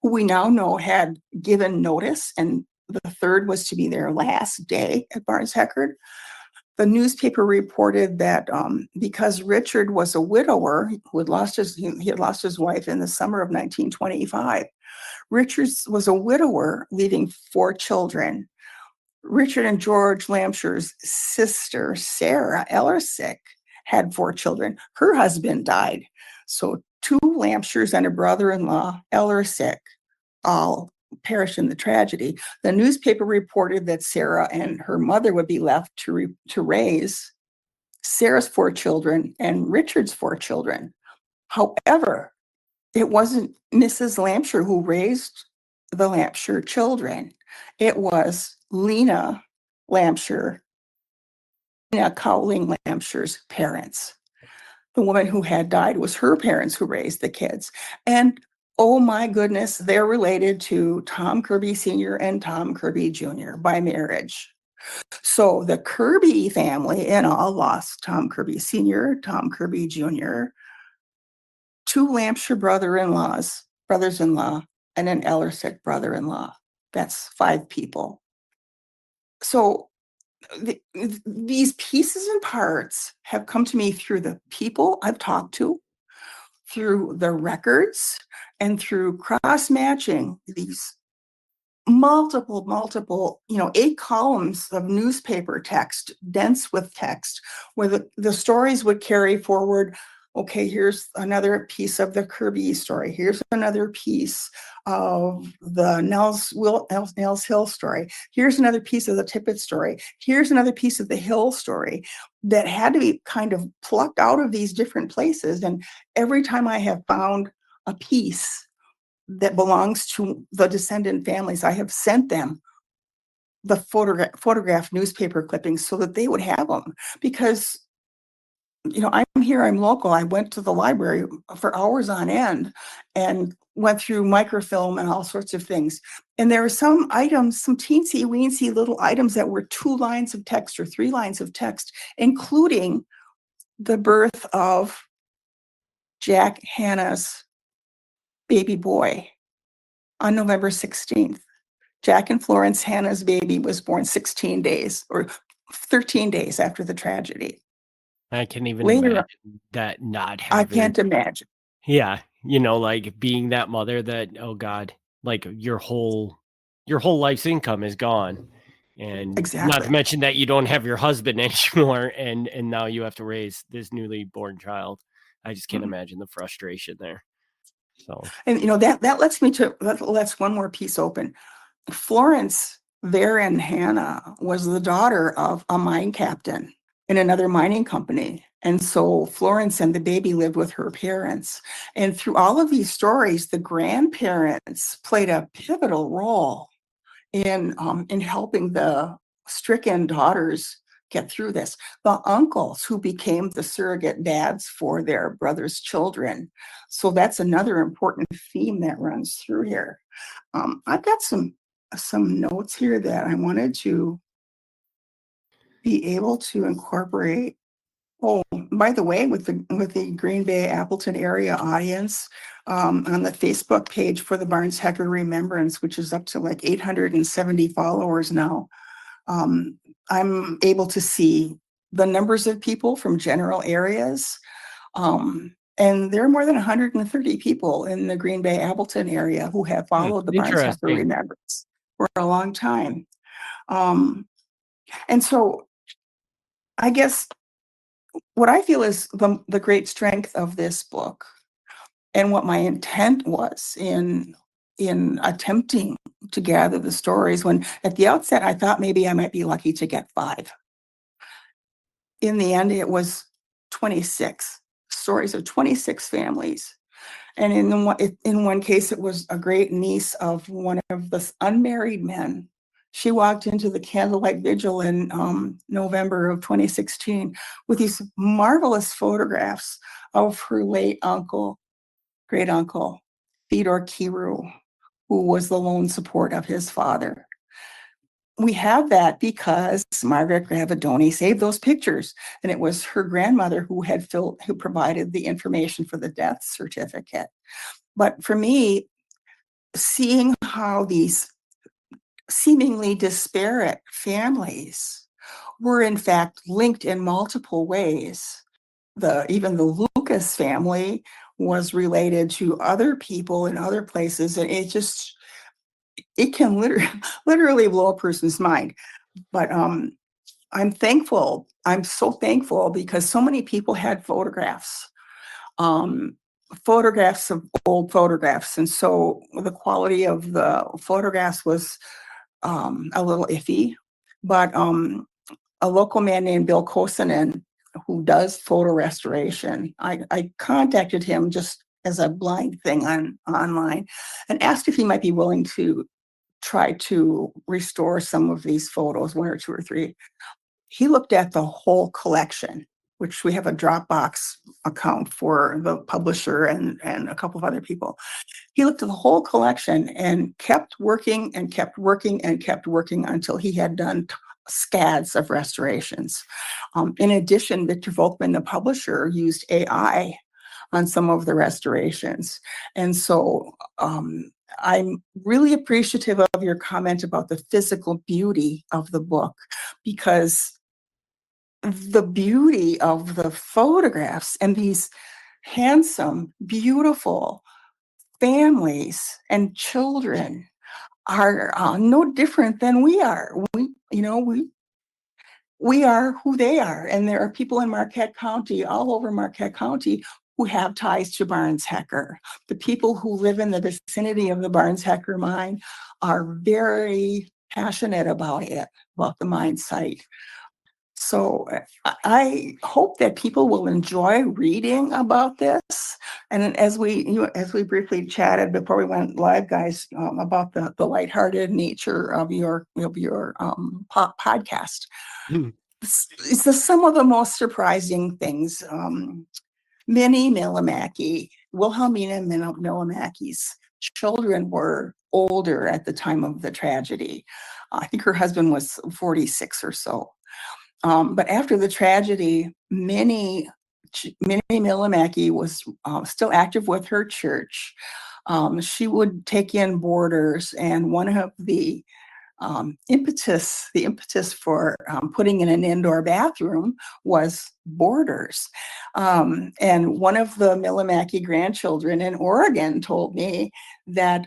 S4: who we now know had given notice, and the third was to be their last day at Barnes Heckard. The newspaper reported that because Richard was a widower who had he had lost his wife in the summer of 1925. Richard was a widower, leaving 4 children. Richard and George Lampshire's sister, Sarah Ellersick, had 4 children. Her husband died. So 2 Lampshires and a brother-in-law, Ellersick, all perished in the tragedy. The newspaper reported that Sarah and her mother would be left to raise Sarah's 4 children and Richard's 4 children. However, it wasn't Mrs. Lampshire who raised the Lampshire children. It was Lena Lampshire, Lena Cowling Lampshire's parents. The woman who had died, was her parents who raised the kids. And oh my goodness, they're related to Tom Kirby Sr. and Tom Kirby Jr. by marriage. So the Kirby family in all lost Tom Kirby Sr., Tom Kirby Jr., 2 Lampshire brothers-in-law, and an Ellersick brother-in-law. That's 5 people. So these pieces and parts have come to me through the people I've talked to, through the records, and through cross-matching these multiple, 8 columns of newspaper text, dense with text, where the stories would carry forward. Okay, here's another piece of the Kirby story. Here's another piece of the Nels Hill story. Here's another piece of the Tippett story. Here's another piece of the Hill story that had to be kind of plucked out of these different places. And every time I have found a piece that belongs to the descendant families, I have sent them the photographed newspaper clippings so that they would have them. Because I'm here, I'm local. I went to the library for hours on end and went through microfilm and all sorts of things. And there were some items, some teensy weensy little items that were 2 lines of text or 3 lines of text, including the birth of Jack Hanna's baby boy on November 16th. Jack and Florence Hanna's baby was born 16 days or 13 days after the tragedy.
S2: I can't even
S4: Later,
S2: imagine that not having.
S4: I can't imagine.
S2: Yeah, like being that mother that, oh God, like your whole life's income is gone, and not
S4: Exactly.
S2: to mention that you don't have your husband anymore, and now you have to raise this newly born child. I just can't imagine the frustration there. So,
S4: And that lets one more piece open. Florence Varon Hanna was the daughter of a mine captain in another mining company. And so Florence and the baby lived with her parents. And through all of these stories, the grandparents played a pivotal role in helping the stricken daughters get through this. The uncles who became the surrogate dads for their brothers' children. So that's another important theme that runs through here. I've got some notes here that I wanted to be able to incorporate. Oh, by the way, with the Green Bay Appleton area audience, on the Facebook page for the Barnes Heckard Remembrance, which is up to like 870 followers now, I'm able to see the numbers of people from general areas. And there are more than 130 people in the Green Bay Appleton area who have followed the Barnes Heckard Remembrance for a long time. And so I guess what I feel is the great strength of this book, and what my intent was in attempting to gather the stories, when at the outset I thought maybe I might be lucky to get 5. In the end, it was 26 stories of 26 families. And in one case, it was a great niece of one of the unmarried men. She walked into the candlelight vigil in November of 2016 with these marvelous photographs of her late great uncle, Theodore Kiru, who was the lone support of his father. We have that because Margaret Gravadoni saved those pictures, and it was her grandmother who provided the information for the death certificate. But for me, seeing how these seemingly disparate families were in fact linked in multiple ways. Even the Lucas family was related to other people in other places, and it can literally blow a person's mind. But I'm thankful. I'm so thankful because so many people had photographs of old photographs. And so the quality of the photographs was a little iffy. But a local man named Bill Kosonen, who does photo restoration, I contacted him just as a blind thing online and asked if he might be willing to try to restore some of these photos, 1 or 2 or 3. He looked at the whole collection, which we have a Dropbox account for the publisher and a couple of other people. He looked at the whole collection and kept working and kept working and kept working until he had done scads of restorations. In addition, Victor Volkman, the publisher, used AI on some of the restorations. And so I'm really appreciative of your comment about the physical beauty of the book, because the beauty of the photographs and these handsome, beautiful families and children are no different than we are. We are who they are. And there are people in Marquette County, all over Marquette County, who have ties to Barnes Hecker. The people who live in the vicinity of the Barnes Hecker mine are very passionate about it, about the mine site. So I hope that people will enjoy reading about this. And as we briefly chatted before we went live, guys, about the lighthearted nature of your podcast, it's some of the most surprising things. Minnie Millimackie, Wilhelmina Millimackie's children were older at the time of the tragedy. I think her husband was 46 or so. But after the tragedy, Minnie Millimackie was still active with her church. She would take in boarders, and one of the impetus for putting in an indoor bathroom was boarders. And one of the Millimackie grandchildren in Oregon told me that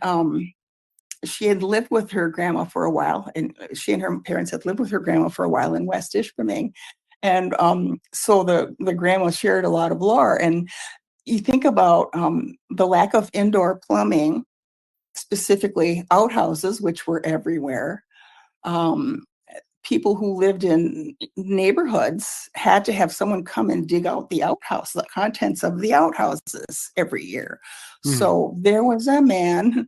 S4: she had lived with her grandma for a while, and she and her parents had lived with her grandma for a while in West Ishpeming. And so the grandma shared a lot of lore. And you think about the lack of indoor plumbing, specifically outhouses, which were everywhere. People who lived in neighborhoods had to have someone come and dig out the contents of the outhouses every year. Mm-hmm. So there was a man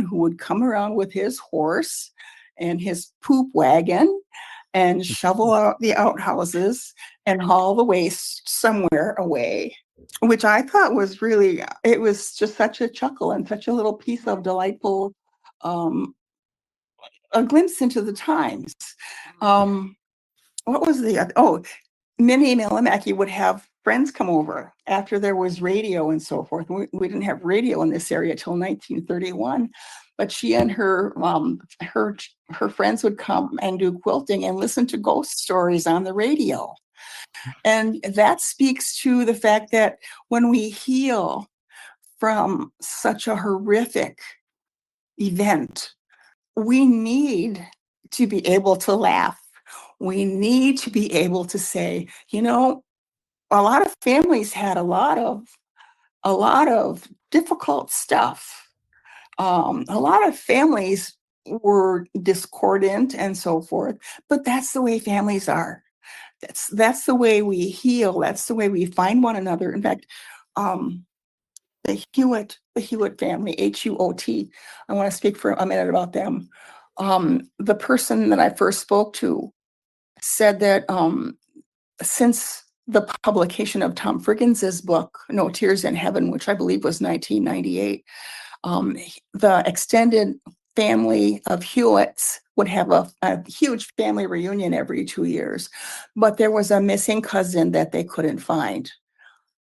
S4: who would come around with his horse and his poop wagon and shovel out the outhouses and haul the waste somewhere away, which I thought was it was just such a chuckle and such a little piece of delightful a glimpse into the times. What was Minnie Millimackie would have friends come over after there was radio and so forth. We didn't have radio in this area till 1931, but she and her friends would come and do quilting and listen to ghost stories on the radio. And that speaks to the fact that when we heal from such a horrific event, we need to be able to laugh. We need to be able to say, you know, a lot of families had a lot of difficult stuff. A lot of families were discordant and so forth, but that's the way families are. That's the way we heal. That's the way we find one another. In fact, the Hewitt family, Huot. I want to speak for a minute about them. The person that I first spoke to said that since the publication of Tom Friggins's book, No Tears in Heaven, which I believe was 1998, the extended family of Hewitts would have a huge family reunion every 2 years, but there was a missing cousin that they couldn't find.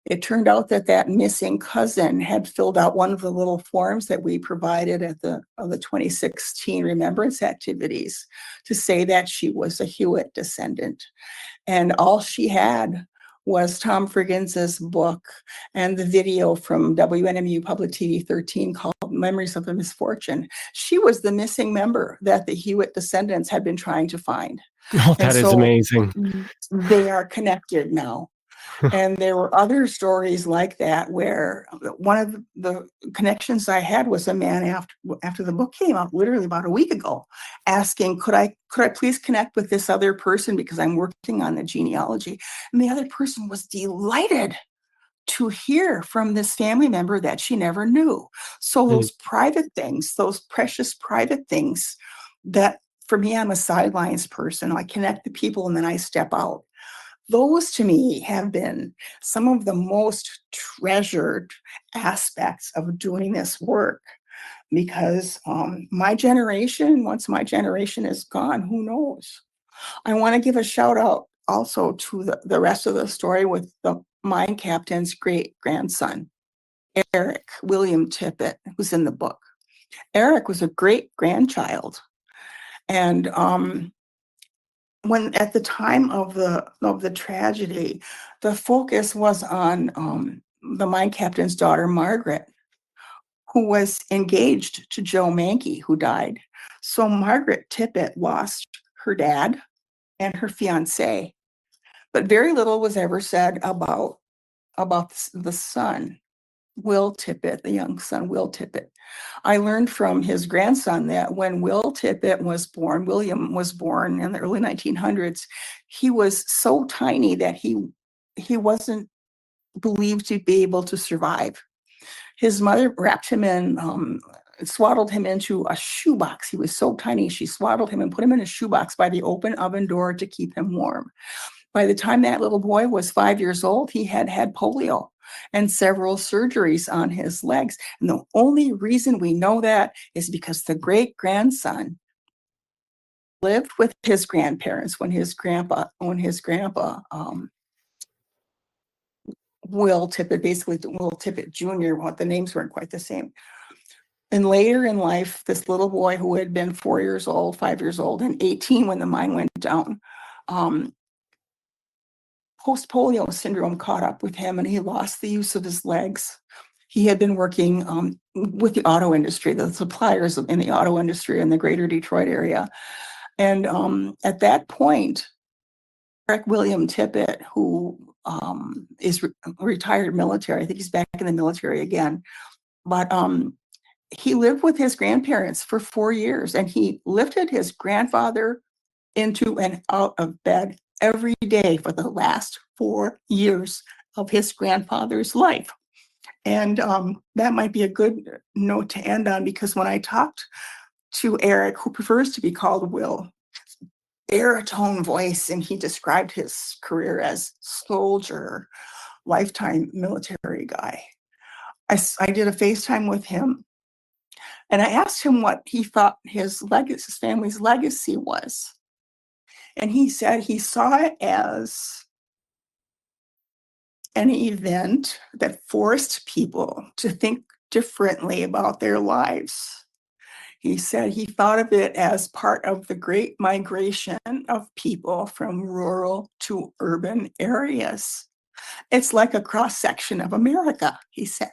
S4: It turned out that that missing cousin had filled out one of the little forms that we provided at the 2016 remembrance activities to say that she was a Hewitt descendant. And all she had was Tom Friggins's book and the video from WNMU Public TV 13 called Memories of a Misfortune. She was the missing member that the Hewitt descendants had been trying to find.
S2: Oh, that is amazing.
S4: They are connected now. And there were other stories like that where one of the connections I had was a man after the book came out, literally about a week ago, asking, could I please connect with this other person because I'm working on the genealogy? And the other person was delighted to hear from this family member that she never knew. So those private things, those precious private things that, for me, I'm a sidelines person. I connect the people and then I step out. Those to me have been some of the most treasured aspects of doing this work, because my generation, once my generation is gone, who knows? I want to give a shout out also to the rest of the story with the mine captain's great grandson, Eric William Tippett, who's in the book. Eric was a great grandchild. And when at the time of the tragedy, the focus was on the mine captain's daughter, Margaret, who was engaged to Joe Mankey, who died. So Margaret Tippett lost her dad and her fiance, but very little was ever said about the son, Will Tippett, the young son, Will Tippett. I learned from his grandson that when Will Tippett was born, William was born in the early 1900s, he was so tiny that he wasn't believed to be able to survive. His mother wrapped him in, swaddled him into a shoebox. He was so tiny, she swaddled him and put him in a shoebox by the open oven door to keep him warm. By the time that little boy was 5 years old, he had had polio and several surgeries on his legs. And the only reason we know that is because the great-grandson lived with his grandparents when his grandpa, Will Tippett, basically Will Tippett Jr., the names weren't quite the same. And later in life, this little boy who had been 4 years old, 5 years old, and 18 when the mine went down, post-polio syndrome caught up with him and he lost the use of his legs. He had been working with the auto industry, the suppliers in the auto industry in the greater Detroit area. And at that point, Eric William Tippett, who is retired military, I think he's back in the military again, but he lived with his grandparents for 4 years and he lifted his grandfather into and out of bed every day for the last 4 years of his grandfather's life. And that might be a good note to end on, because when I talked to Eric, who prefers to be called Will, baritone voice, and he described his career as soldier, lifetime military guy. I did a FaceTime with him and I asked him what he thought his family's legacy was. And he said he saw it as an event that forced people to think differently about their lives. He said he thought of it as part of the great migration of people from rural to urban areas. It's like a cross-section of America, he said.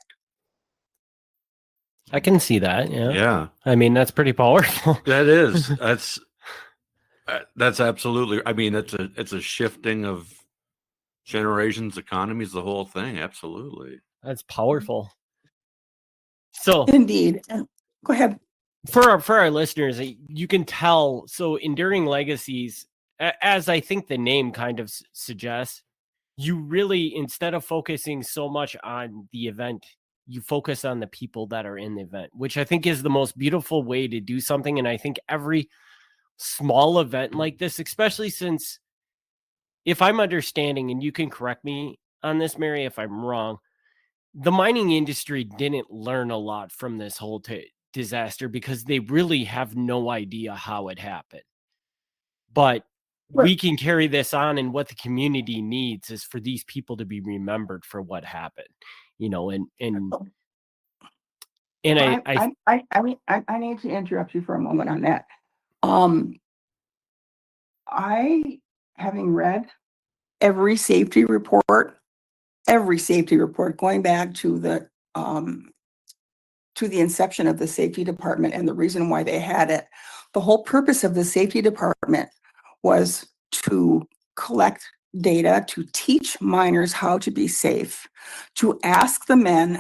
S2: I can see that. Yeah.
S3: Yeah.
S2: I mean, that's pretty powerful.
S3: That is. That's absolutely. I mean, it's a shifting of generations, economies, the whole thing. Absolutely.
S2: That's powerful. So
S4: Indeed. And go ahead.
S2: for our listeners, you can tell. So Enduring Legacies, as I think the name kind of suggests, you really, instead of focusing so much on the event, you focus on the people that are in the event, which I think is the most beautiful way to do something. And I think every small event like this, especially since, if I'm understanding, and you can correct me on this, Mary, if I'm wrong, the mining industry didn't learn a lot from this whole disaster because they really have no idea how it happened. But we can carry this on, and what the community needs is for these people to be remembered for what happened,
S4: I need to interrupt you for a moment on that. I, having read every safety report going back to the inception of the safety department and the reason why they had it, the whole purpose of the safety department was to collect data, to teach miners how to be safe, to ask the men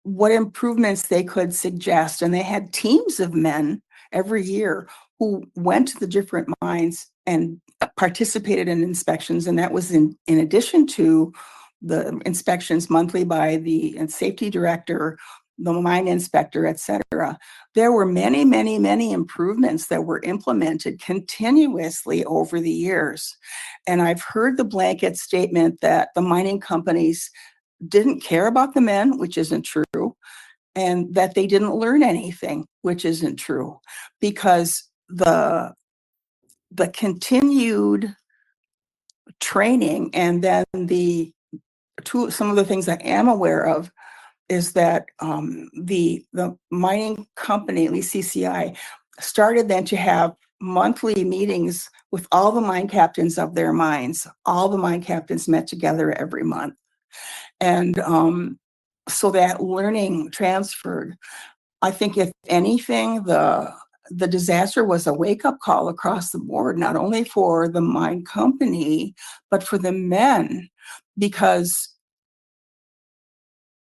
S4: what improvements they could suggest. And they had teams of men every year who went to the different mines and participated in inspections. And that was in addition to the inspections monthly by the safety director, the mine inspector, et cetera. There were many, many, many improvements that were implemented continuously over the years. And I've heard the blanket statement that the mining companies didn't care about the men, which isn't true, and that they didn't learn anything, which isn't true, because the continued training, and then some of the things I am aware of is that the mining company, at least CCI, started then to have monthly meetings with all the mine captains of their mines. All the mine captains met together every month. And so that learning transferred. I think if anything, the disaster was a wake-up call across the board, not only for the mine company, but for the men, because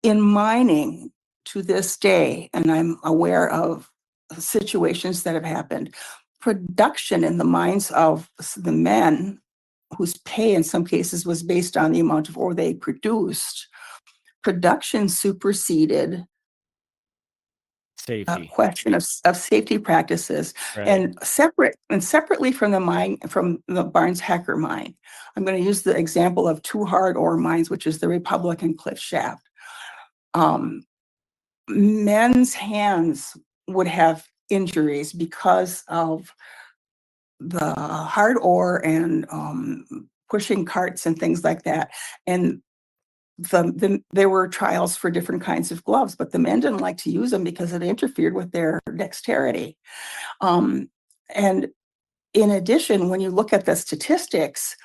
S4: in mining to this day, and I'm aware of situations that have happened, production in the minds of the men, whose pay in some cases was based on the amount of ore they produced, production superseded
S2: safety.
S4: A question of safety practices,
S2: Right.
S4: and separately from the Barnes Hecker mine. I'm going to use the example of two hard ore mines, which is the Republic and Cliff Shaft. Men's hands would have injuries because of the hard ore and pushing carts and things like that. And there were trials for different kinds of gloves, but the men didn't like to use them because it interfered with their dexterity. And in addition, when you look at the statistics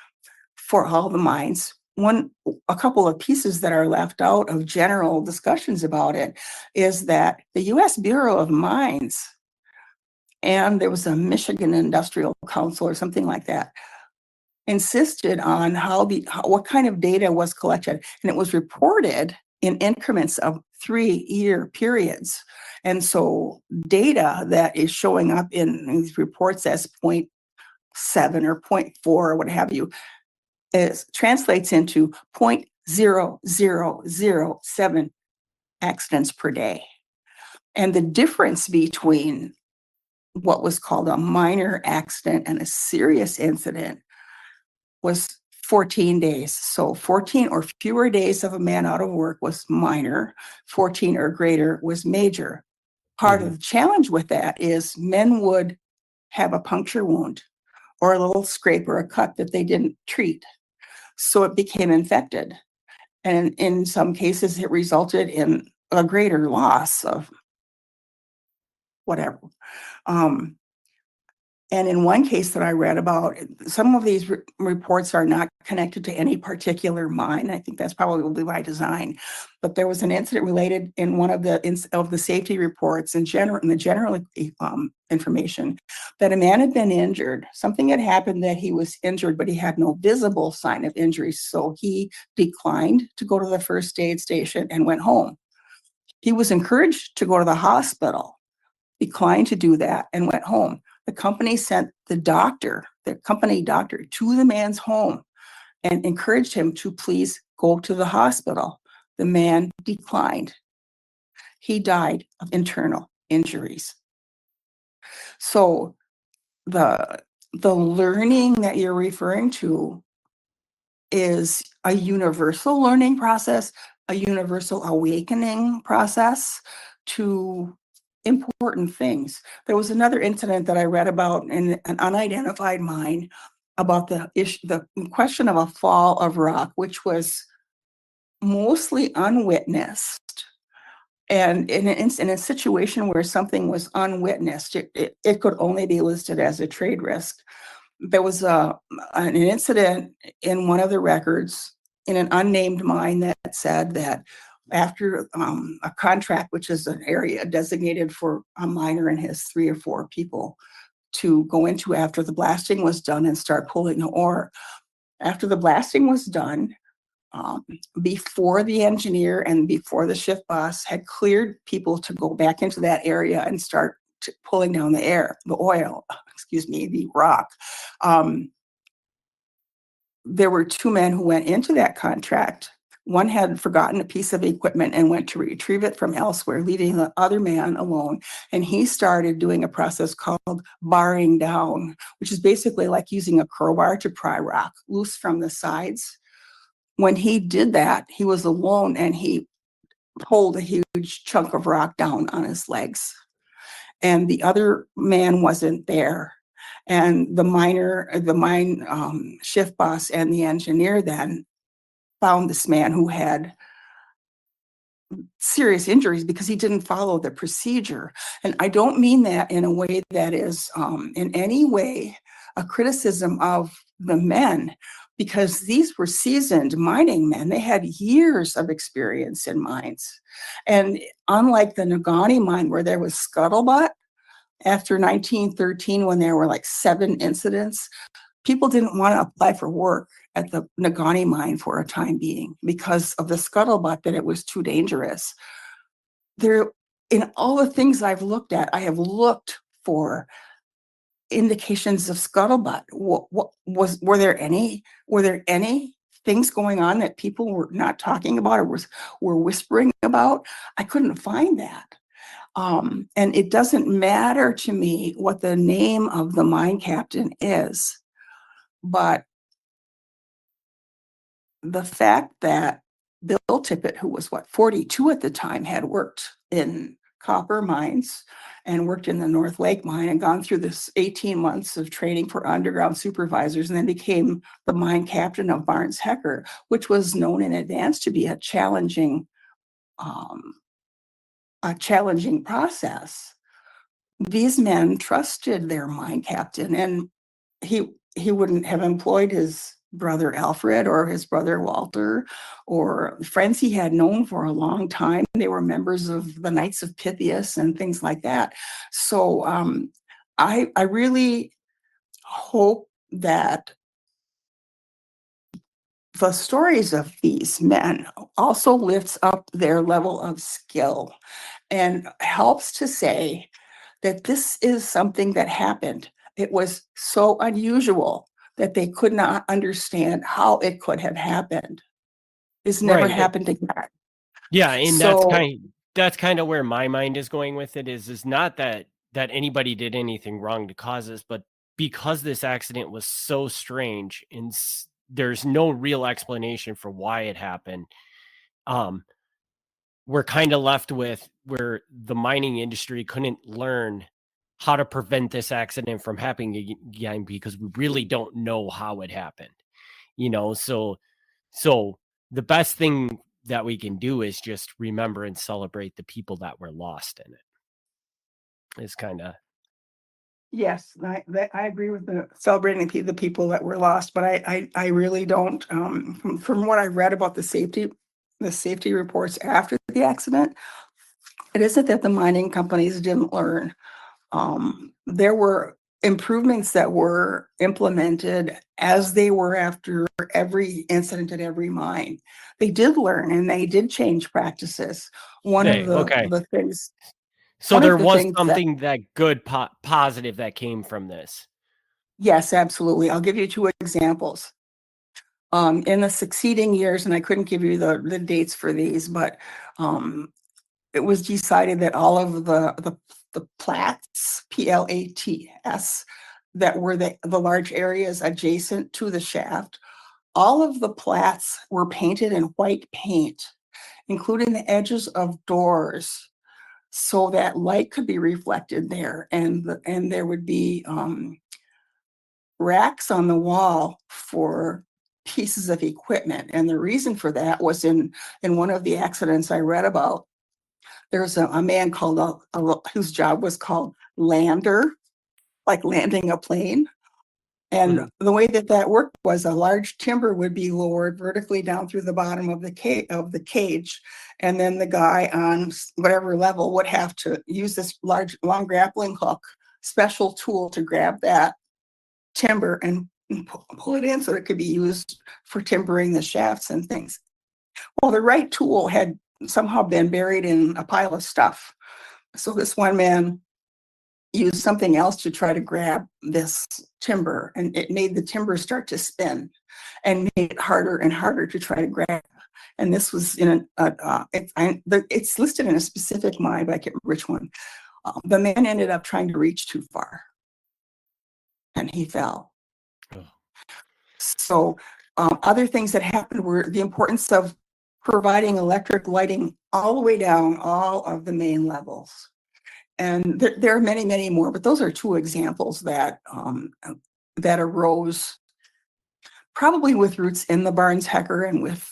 S4: for all the mines, a couple of pieces that are left out of general discussions about it is that the U.S. Bureau of Mines, and there was a Michigan Industrial Council or something like that, insisted on what kind of data was collected, and it was reported in increments of 3-year periods. And so data that is showing up in these reports as 0.7 or 0.4 or what have you translates into 0.0007 accidents per day. And the difference between what was called a minor accident and a serious incident was 14 days. So 14 or fewer days of a man out of work was minor, 14 or greater was major. Part of the challenge with that is men would have a puncture wound or a little scrape or a cut that they didn't treat. So it became infected. And in some cases, it resulted in a greater loss of whatever. And in one case that I read about, some of these reports are not connected to any particular mine. I think that's probably by design. But there was an incident related in one of the safety reports in the general information that a man had been injured. Something had happened that he was injured, but he had no visible sign of injury. So he declined to go to the first aid station and went home. He was encouraged to go to the hospital, declined to do that, and went home. The company sent the company doctor to the man's home and encouraged him to please go to the hospital. The man declined. He died of internal injuries. So the learning that you're referring to is a universal learning process, a universal awakening process to important things. There was another incident that I read about in an unidentified mine about the question of a fall of rock, which was mostly unwitnessed. And in a situation where something was unwitnessed, it could only be listed as a trade risk. There was an incident in one of the records in an unnamed mine that said that after a contract, which is an area designated for a miner and his 3 or 4 people to go into after the blasting was done and start pulling the ore. After the blasting was done, before the engineer and before the shift boss had cleared people to go back into that area and start pulling down the rock, there were 2 men who went into that contract. One had forgotten a piece of equipment and went to retrieve it from elsewhere, leaving the other man alone. And he started doing a process called barring down, which is basically like using a crowbar to pry rock loose from the sides. When he did that, he was alone and he pulled a huge chunk of rock down on his legs. And the other man wasn't there. And the mine shift boss and the engineer then found this man who had serious injuries because he didn't follow the procedure. And I don't mean that in a way that is in any way a criticism of the men, because these were seasoned mining men. They had years of experience in mines. And unlike the Nagani mine where there was scuttlebutt, after 1913, when there were like 7 incidents, people didn't want to apply for work at the Nagani mine for a time being because of the scuttlebutt, that it was too dangerous. In all the things I've looked at, I have looked for indications of scuttlebutt. Were there any things going on that people were not talking about or were whispering about? I couldn't find that. And it doesn't matter to me what the name of the mine captain is, but the fact that Bill Tippett, who was 42 at the time, had worked in copper mines and worked in the North Lake mine and gone through this 18 months of training for underground supervisors, and then became the mine captain of Barnes Hecker, which was known in advance to be a challenging process. These men trusted their mine captain, and he wouldn't have employed his brother Alfred or his brother Walter or friends he had known for a long time. They were members of the Knights of Pythias and things like that. So I really hope that the stories of these men also lifts up their level of skill and helps to say that this is something that happened. It was so unusual that they could not understand how it could have happened. It's never happened again.
S2: Yeah, and
S4: So,
S2: that's kind of where my mind is going with it. Is not that anybody did anything wrong to cause this, but because this accident was so strange and there's no real explanation for why it happened. We're kind of left with where the mining industry couldn't learn how to prevent this accident from happening again because we really don't know how it happened. So the best thing that we can do is just remember and celebrate the people that were lost in it. It's kind of
S4: Yes, I agree with the celebrating the people that were lost, but I really don't. From what I read about the safety reports after the accident, it isn't that the mining companies didn't learn. There were improvements that were implemented as they were after every incident at every mine. They did learn and they did change practices. One of the things.
S2: So
S4: One of
S2: there
S4: the
S2: was
S4: things
S2: something that good positive that came from this.
S4: Yes, absolutely. I'll give you two examples. In the succeeding years, and I couldn't give you the dates for these, but it was decided that all of the plats, plats, that were the large areas adjacent to the shaft, all of the plats were painted in white paint, including the edges of doors, so that light could be reflected there, and there would be racks on the wall for pieces of equipment. And the reason for that was in one of the accidents I read about, there's a man called whose job was called lander, like landing a plane. And the way that worked was a large timber would be lowered vertically down through the bottom of the cage, and then the guy on whatever level would have to use this long grappling hook, special tool to grab that timber and pull it in so it could be used for timbering the shafts and things. Well, the right tool had somehow been buried in a pile of stuff. So this one man used something else to try to grab this timber, and it made the timber start to spin and made it harder and harder to try to grab. And this was in it's listed in a specific mine, but I can't remember which one. The man ended up trying to reach too far, and he fell. So other things that happened were the importance of providing electric lighting all the way down all of the main levels. And there are many, many more, but those are two examples that arose probably with roots in the Barnes-Hecker and with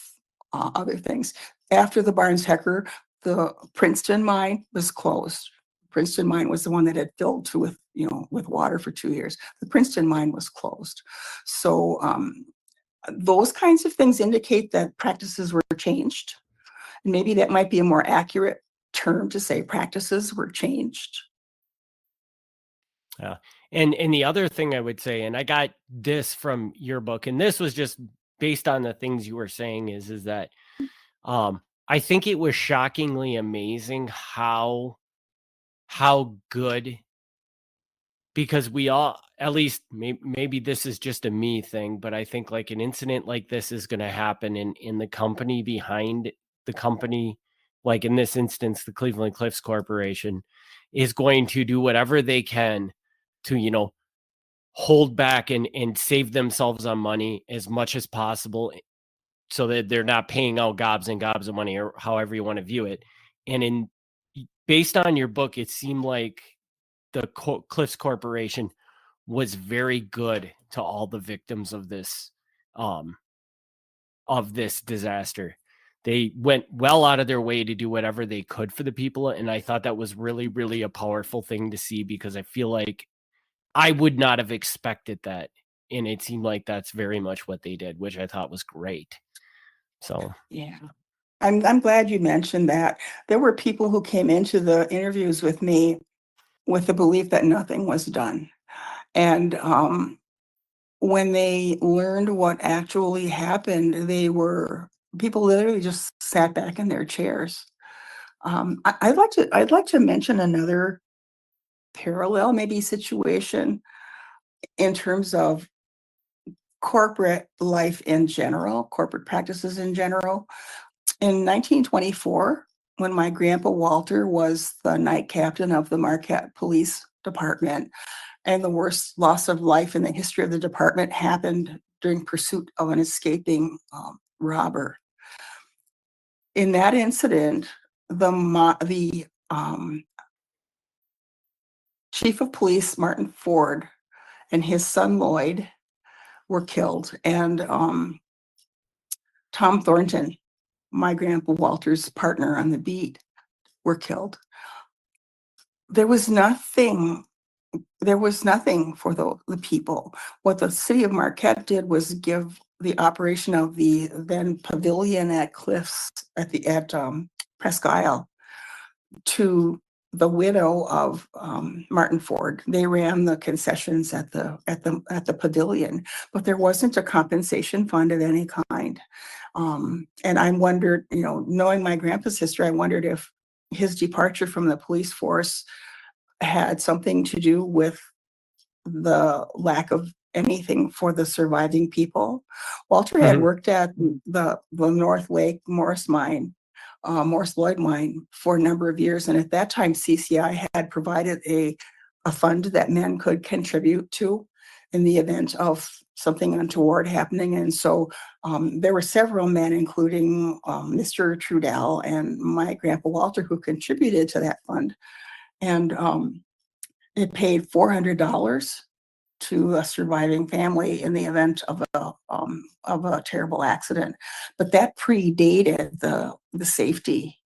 S4: other things. After the Barnes-Hecker, the Princeton mine was closed. Princeton mine was the one that had filled with water for 2 years. The Princeton mine was closed. So those kinds of things indicate that practices were changed. And maybe that might be a more accurate term to say practices were changed.
S2: Yeah. And the other thing I would say, and I got this from your book, and this was just based on the things you were saying, is that I think it was shockingly amazing how good, because we all, at least maybe this is just a me thing, but I think like an incident like this is going to happen in the company behind the company, like in this instance, the Cleveland Cliffs Corporation is going to do whatever they can to, hold back and save themselves on money as much as possible so that they're not paying out gobs and gobs of money, or however you want to view it. And based on your book, it seemed like the Cliffs Corporation was very good to all the victims of this disaster. They went well out of their way to do whatever they could for the people. And I thought that was really, really a powerful thing to see, because I feel like I would not have expected that. And it seemed like that's very much what they did, which I thought was great. So,
S4: yeah. I'm glad you mentioned that. There were people who came into the interviews with me with the belief that nothing was done. And when they learned what actually happened, people literally just sat back in their chairs. I'd like to mention another parallel, maybe situation in terms of corporate life in general, corporate practices in general. In 1924, when my grandpa Walter was the night captain of the Marquette Police Department, and the worst loss of life in the history of the department happened during pursuit of an escaping robber. In that incident, the chief of police, Martin Ford, and his son Lloyd were killed, and Tom Thornton, my grandpa Walter's partner on the beat, were killed. There was nothing there was nothing for the people. What the city of Marquette did was give the operation of the then pavilion at Cliffs at Presque Isle to the widow of Martin Ford. They ran the concessions at the pavilion, but there wasn't a compensation fund of any kind. And I wondered, knowing my grandpa's history, I wondered if his departure from the police force had something to do with the lack of anything for the surviving people. Walter had worked at the North Lake Morris Lloyd mine for a number of years. And at that time, CCI had provided a fund that men could contribute to in the event of something untoward happening. And so there were several men, including Mr. Trudell and my grandpa Walter, who contributed to that fund. And it paid $400 to a surviving family in the event of a terrible accident. But that predated the safety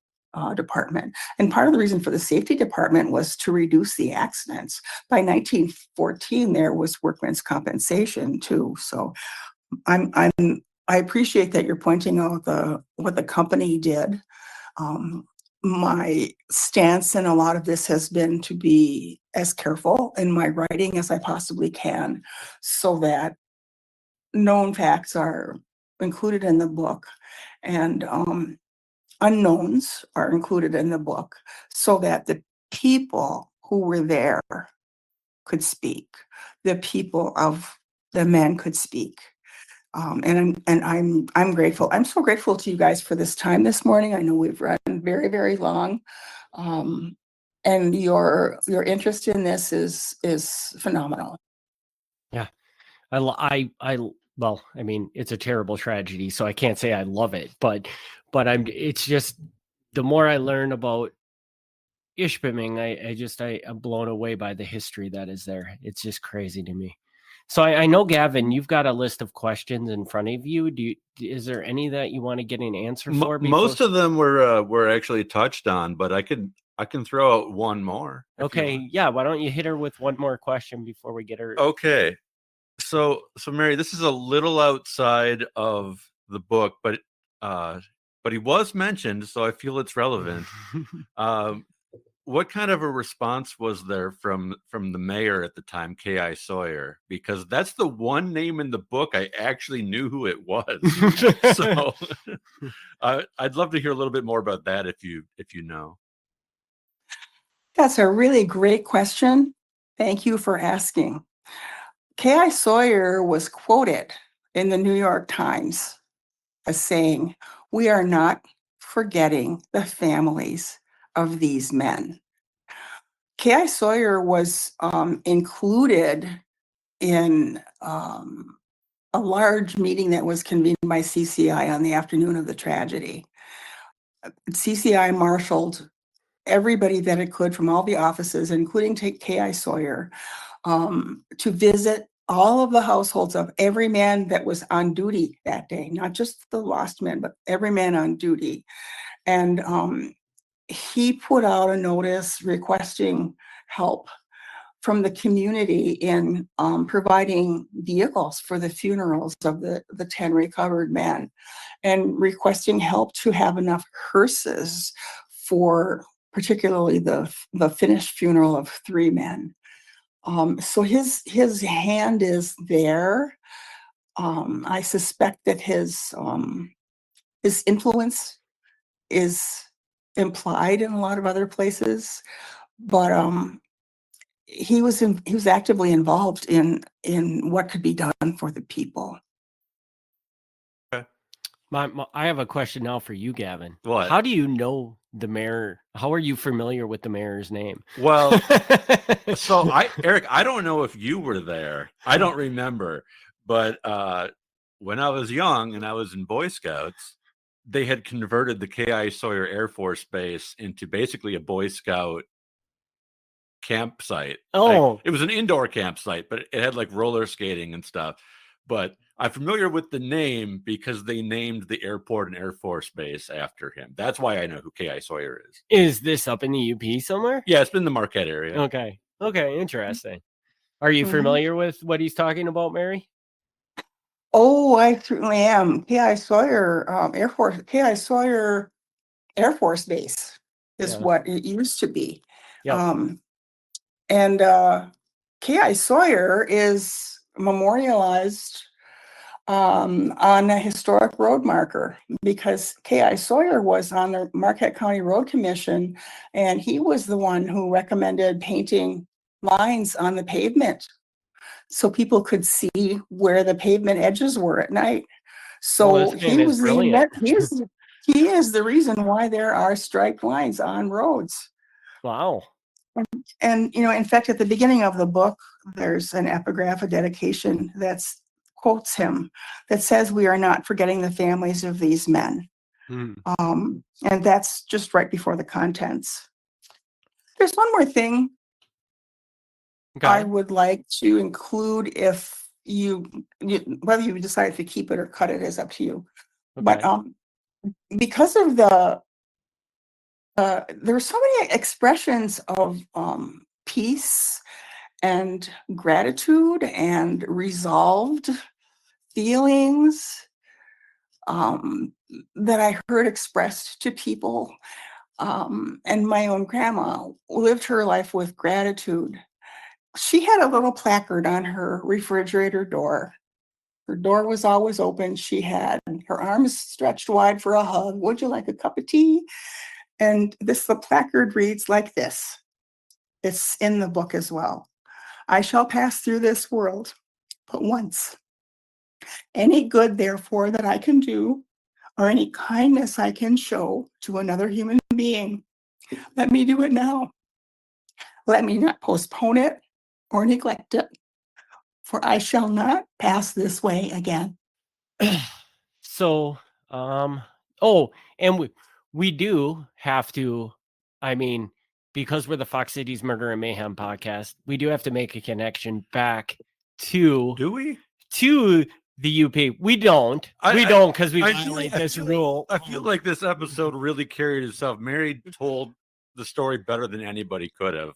S4: department. And part of the reason for the safety department was to reduce the accidents. By 1914, there was workmen's compensation too. So I appreciate that you're pointing out what the company did. My stance in a lot of this has been to be as careful in my writing as I possibly can, so that known facts are included in the book and unknowns are included in the book, so that the people who were there could speak, the people of the men could speak. And I'm grateful. I'm so grateful to you guys for this time this morning. I know we've run very, very long, and your interest in this is phenomenal.
S2: Yeah, well, I mean, it's a terrible tragedy, so I can't say I love it, but it's just the more I learn about Ishpeming, I'm blown away by the history that is there. It's just crazy to me. So I know, Gavin, you've got a list of questions in front of you. Is there any that you want to get an answer for?
S3: Most of them were actually touched on, but I can throw out one more.
S2: Okay, yeah. Why don't you hit her with one more question before we get her?
S3: Okay, so Mary, this is a little outside of the book, but he was mentioned, so I feel it's relevant. What kind of a response was there from the mayor at the time, K.I. Sawyer? Because that's the one name in the book I actually knew who it was. So I'd love to hear a little bit more about that if you know.
S4: That's a really great question. Thank you for asking. K.I. Sawyer was quoted in the New York Times as saying, "We are not forgetting the families of these men." K.I. Sawyer was included in a large meeting that was convened by CCI on the afternoon of the tragedy. CCI marshaled everybody that it could from all the offices, including K.I. Sawyer, to visit all of the households of every man that was on duty that day, not just the lost men, but every man on duty. And he put out a notice requesting help from the community in providing vehicles for the funerals of the 10 recovered men, and requesting help to have enough hearses for particularly the finished funeral of 3 men. So his hand is there. I suspect that his influence is implied in a lot of other places, but he was actively involved in what could be done for the people.
S3: Okay.
S2: I have a question now for you, Gavin.
S3: What?
S2: How do you know the mayor? How are you familiar with the mayor's name?
S3: Well, so Eric, I don't know if you were there. I don't remember, but when I was young and I was in Boy Scouts, they had converted the K.I. Sawyer Air Force Base into basically a Boy Scout campsite.
S2: Oh,
S3: it was an indoor campsite, but it had like roller skating and stuff. But I'm familiar with the name because they named the airport and Air Force Base after him. That's why I know who K.I. Sawyer is.
S2: Is this up in the UP somewhere?
S3: Yeah, it's been the Marquette area.
S2: Okay. Okay, interesting. Are you familiar with what he's talking about, Mary?
S4: Oh, I certainly am. K.I. Sawyer Air Force, K.I. Sawyer Air Force Base is
S2: Yeah.
S4: what it used to be.
S2: Yep.
S4: And K.I. Sawyer is memorialized on a historic road marker because K.I. Sawyer was on the Marquette County Road Commission, and he was the one who recommended painting lines on the pavement so people could see where the pavement edges were at night. So
S2: this man is brilliant.
S4: He is the reason why there are striped lines on roads.
S2: Wow.
S4: And, in fact, at the beginning of the book, there's an epigraph, a dedication that quotes him that says, "We are not forgetting the families of these men." And that's just right before the contents. There's one more thing I would like to include if whether you decide to keep it or cut it is up to you. But because of there are so many expressions of peace and gratitude and resolved feelings that I heard expressed to people. And my own grandma lived her life with gratitude. She had a little placard on her refrigerator door. Her door was always open. She had her arms stretched wide for a hug. "Would you like a cup of tea?" And the placard reads like this. It's in the book as well. "I shall pass through this world but once. Any good, therefore, that I can do, or any kindness I can show to another human being, let me do it now. Let me not postpone it or neglect it, for I shall not pass this way again."
S2: So, and we do have to, because we're the Fox Cities Murder and Mayhem podcast, we do have to make a connection back to.
S3: Do we?
S2: To the UP. We don't because we violate this rule.
S3: I feel like this episode really carried itself. Mary told the story better than anybody could have.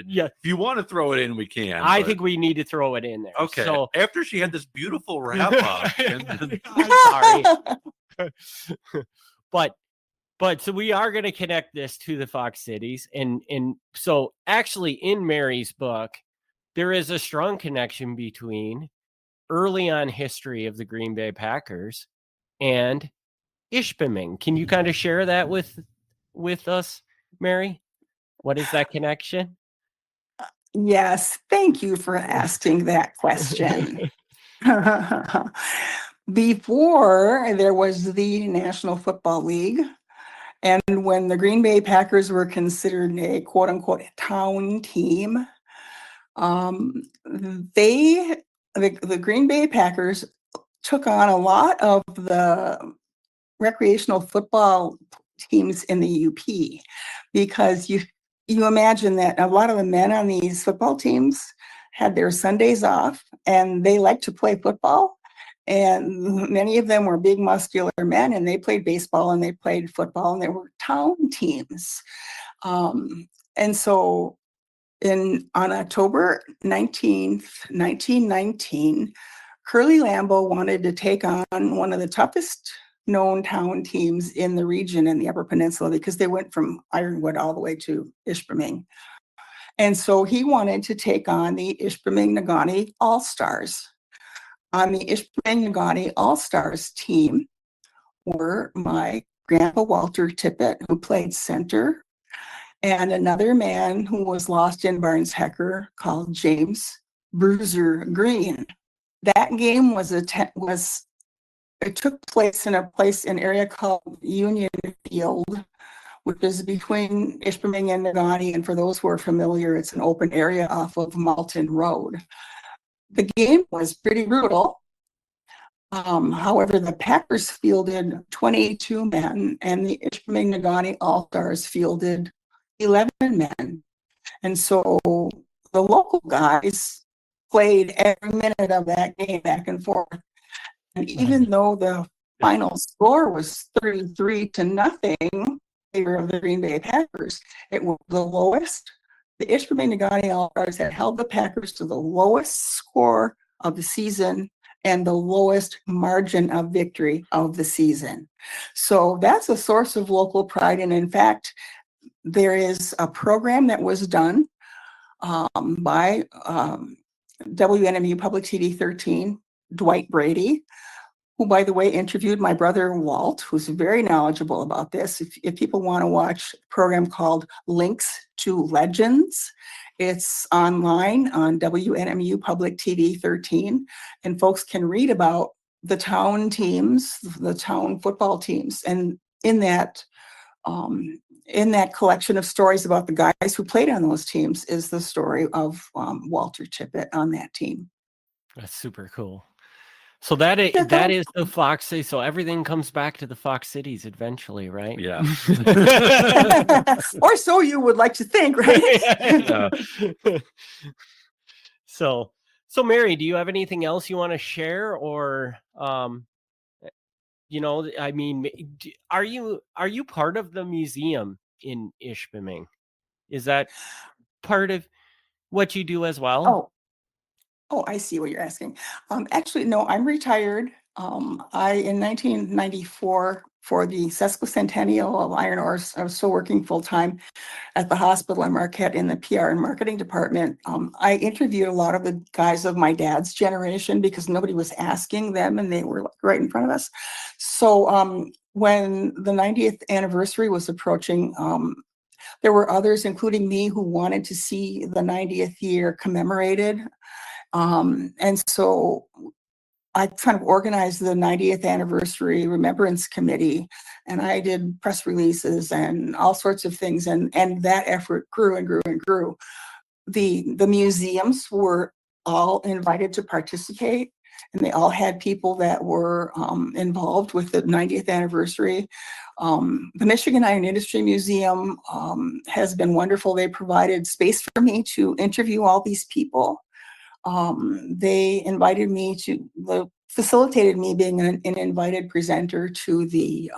S2: Yeah.
S3: If you want to throw it in, we can.
S2: I think we need to throw it in there.
S3: Okay.
S2: So
S3: after she had this beautiful wrap up.
S2: I'm sorry. But so we are going to connect this to the Fox Cities. And so actually in Mary's book, there is a strong connection between early on history of the Green Bay Packers and Ishpeming. Can you kind of share that with us, Mary? What is that connection?
S4: Yes, thank you for asking that question. Before there was the National Football League, and when the Green Bay Packers were considered a quote unquote town team, the Green Bay Packers took on a lot of the recreational football teams in the UP, because you imagine that a lot of the men on these football teams had their Sundays off and they liked to play football. And many of them were big, muscular men, and they played baseball and they played football, and they were town teams. And so on October 19th, 1919, Curly Lambeau wanted to take on one of the toughest known town teams in the region in the Upper Peninsula, because they went from Ironwood all the way to Ishpeming. And so he wanted to take on the Ishpeming All-Stars. On the Ishpeming All-Stars team were my grandpa Walter Tippett, who played center, and another man who was lost in Barnes Hecker called James Bruiser Green. That game it took place in an area called Union Field, which is between Ishpeming and Negaunee. And for those who are familiar, it's an open area off of Malton Road. The game was pretty brutal. However, the Packers fielded 22 men, and the Ishpeming Negaunee All-Stars fielded 11 men. And so the local guys played every minute of that game back and forth. And even though the final score was 33-0 in favor of the Green Bay Packers, it was the lowest the Ishpeming MI All-Stars had held the Packers to the lowest score of the season and the lowest margin of victory of the season. So that's a source of local pride. And in fact, there is a program that was done by WNMU Public TV 13, Dwight Brady, who, by the way, interviewed my brother Walt, who's very knowledgeable about this. If people want to watch a program called Links to Legends, it's online on WNMU Public TV 13, and folks can read about the town teams, the town football teams, and in that collection of stories about the guys who played on those teams is the story of Walter Tippett on that team.
S2: That's super cool. So that is the Fox City. So everything comes back to the Fox Cities eventually, right?
S3: Yeah.
S4: Or so you would like to think, right?
S2: So Mary, do you have anything else you want to share, or I mean, are you part of the museum in Ishpeming? Is that part of what you do as well?
S4: Oh, I see what you're asking. Actually, no, I'm retired. In 1994, for the sesquicentennial of iron ores, I was still working full-time at the hospital in Marquette in the PR and marketing department. I interviewed a lot of the guys of my dad's generation because nobody was asking them, and they were right in front of us. So when the 90th anniversary was approaching, there were others, including me, who wanted to see the 90th year commemorated. And so I kind of organized the 90th anniversary remembrance committee, and I did press releases and all sorts of things. And that effort grew and grew and grew. The museums were all invited to participate, and they all had people that were involved with the 90th anniversary. The Michigan Iron Industry Museum has been wonderful. They provided space for me to interview all these people. They invited me facilitated me being an invited presenter to the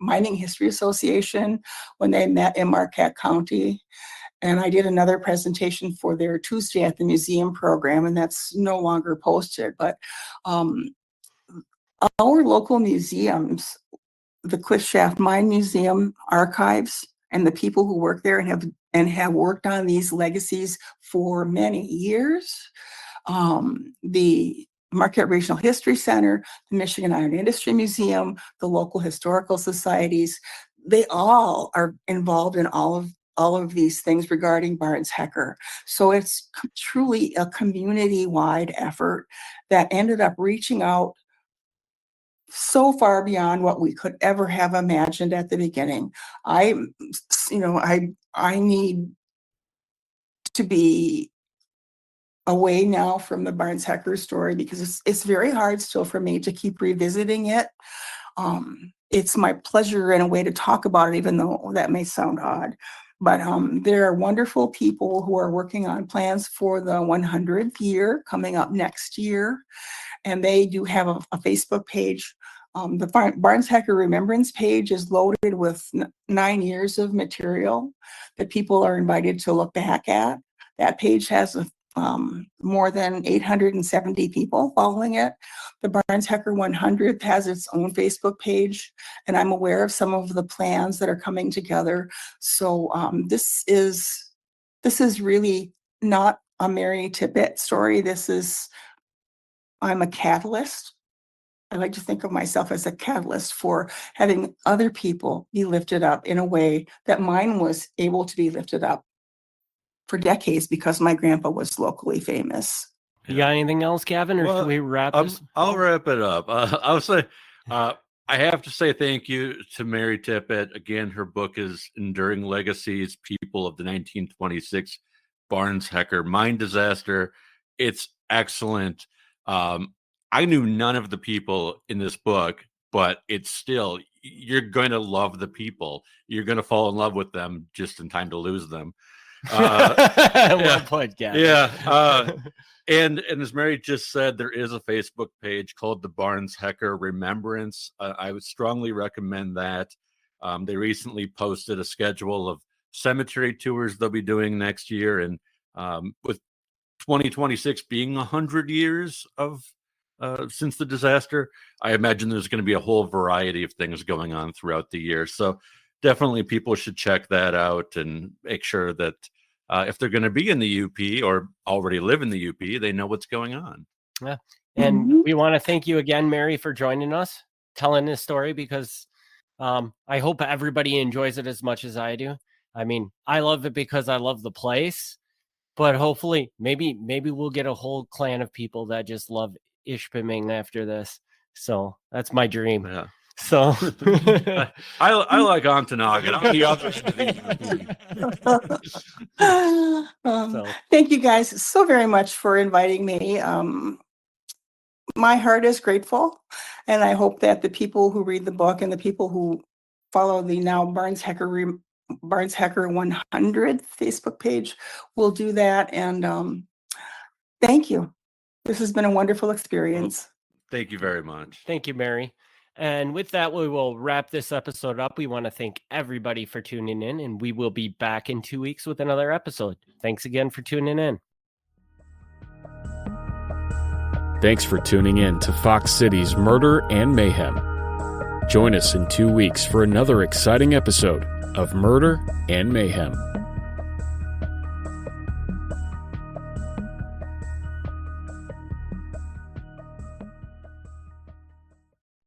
S4: Mining History Association when they met in Marquette County. And I did another presentation for their Tuesday at the Museum program, and that's no longer posted. But our local museums, the Cliffshaft Mine Museum archives, and the people who work there and have worked on these legacies for many years, the Marquette Regional History Center, the Michigan Iron Industry Museum, the local historical societies, they all are involved in all of these things regarding Barnes Hecker. So it's truly a community-wide effort that ended up reaching out so far beyond what we could ever have imagined at the beginning. I need to be away now from the Barnes Hecker story because it's very hard still for me to keep revisiting it. It's my pleasure in a way to talk about it, even though that may sound odd. But there are wonderful people who are working on plans for the 100th year coming up next year. And they do have a Facebook page. The Barnes Hecker Remembrance page is loaded with 9 years of material that people are invited to look back at. That page has more than 870 people following it. The Barnes Hecker 100th has its own Facebook page, and I'm aware of some of the plans that are coming together. So this is really not a Mary Tippett story. I'm a catalyst. I like to think of myself as a catalyst for having other people be lifted up in a way that mine was able to be lifted up for decades because my grandpa was locally famous.
S2: You got anything else, Gavin, or should we wrap this?
S3: I'll wrap it up. I'll say, I have to say thank you to Mary Tippett. Again, her book is Enduring Legacies, People of the 1926 Barnes Hecker Mine Disaster. It's excellent. I knew none of the people in this book, but it's still, you're going to love the people. You're going to fall in love with them just in time to lose them.
S2: Well put, Gavin.
S3: Yeah. And as Mary just said, there is a Facebook page called the Barnes Hecker Remembrance. I would strongly recommend that. They recently posted a schedule of cemetery tours they'll be doing next year. And with 2026 being 100 years of since the disaster, I imagine there's going to be a whole variety of things going on throughout the year. So definitely people should check that out and make sure that if they're going to be in the UP or already live in the UP, they know what's going on.
S2: Yeah. And we want to thank you again, Mary, for joining us, telling this story, because I hope everybody enjoys it as much as I do. I mean, I love it because I love the place, but hopefully maybe we'll get a whole clan of people that just love Ishpeming after this. So that's my dream.
S3: Yeah.
S2: So
S3: I like Ontonagon. I'll be others.
S4: Thank you guys so very much for inviting me. My heart is grateful, and I hope that the people who read the book and the people who follow the now Barnes Hecker 100 Facebook page will do that. And thank you. This has been a wonderful experience.
S3: Thank you very much.
S2: Thank you, Mary. And with that, we will wrap this episode up. We want to thank everybody for tuning in, and we will be back in 2 weeks with another episode. Thanks again for tuning in.
S1: Thanks for tuning in to Fox Cities Murder and Mayhem. Join us in 2 weeks for another exciting episode of Murder and Mayhem.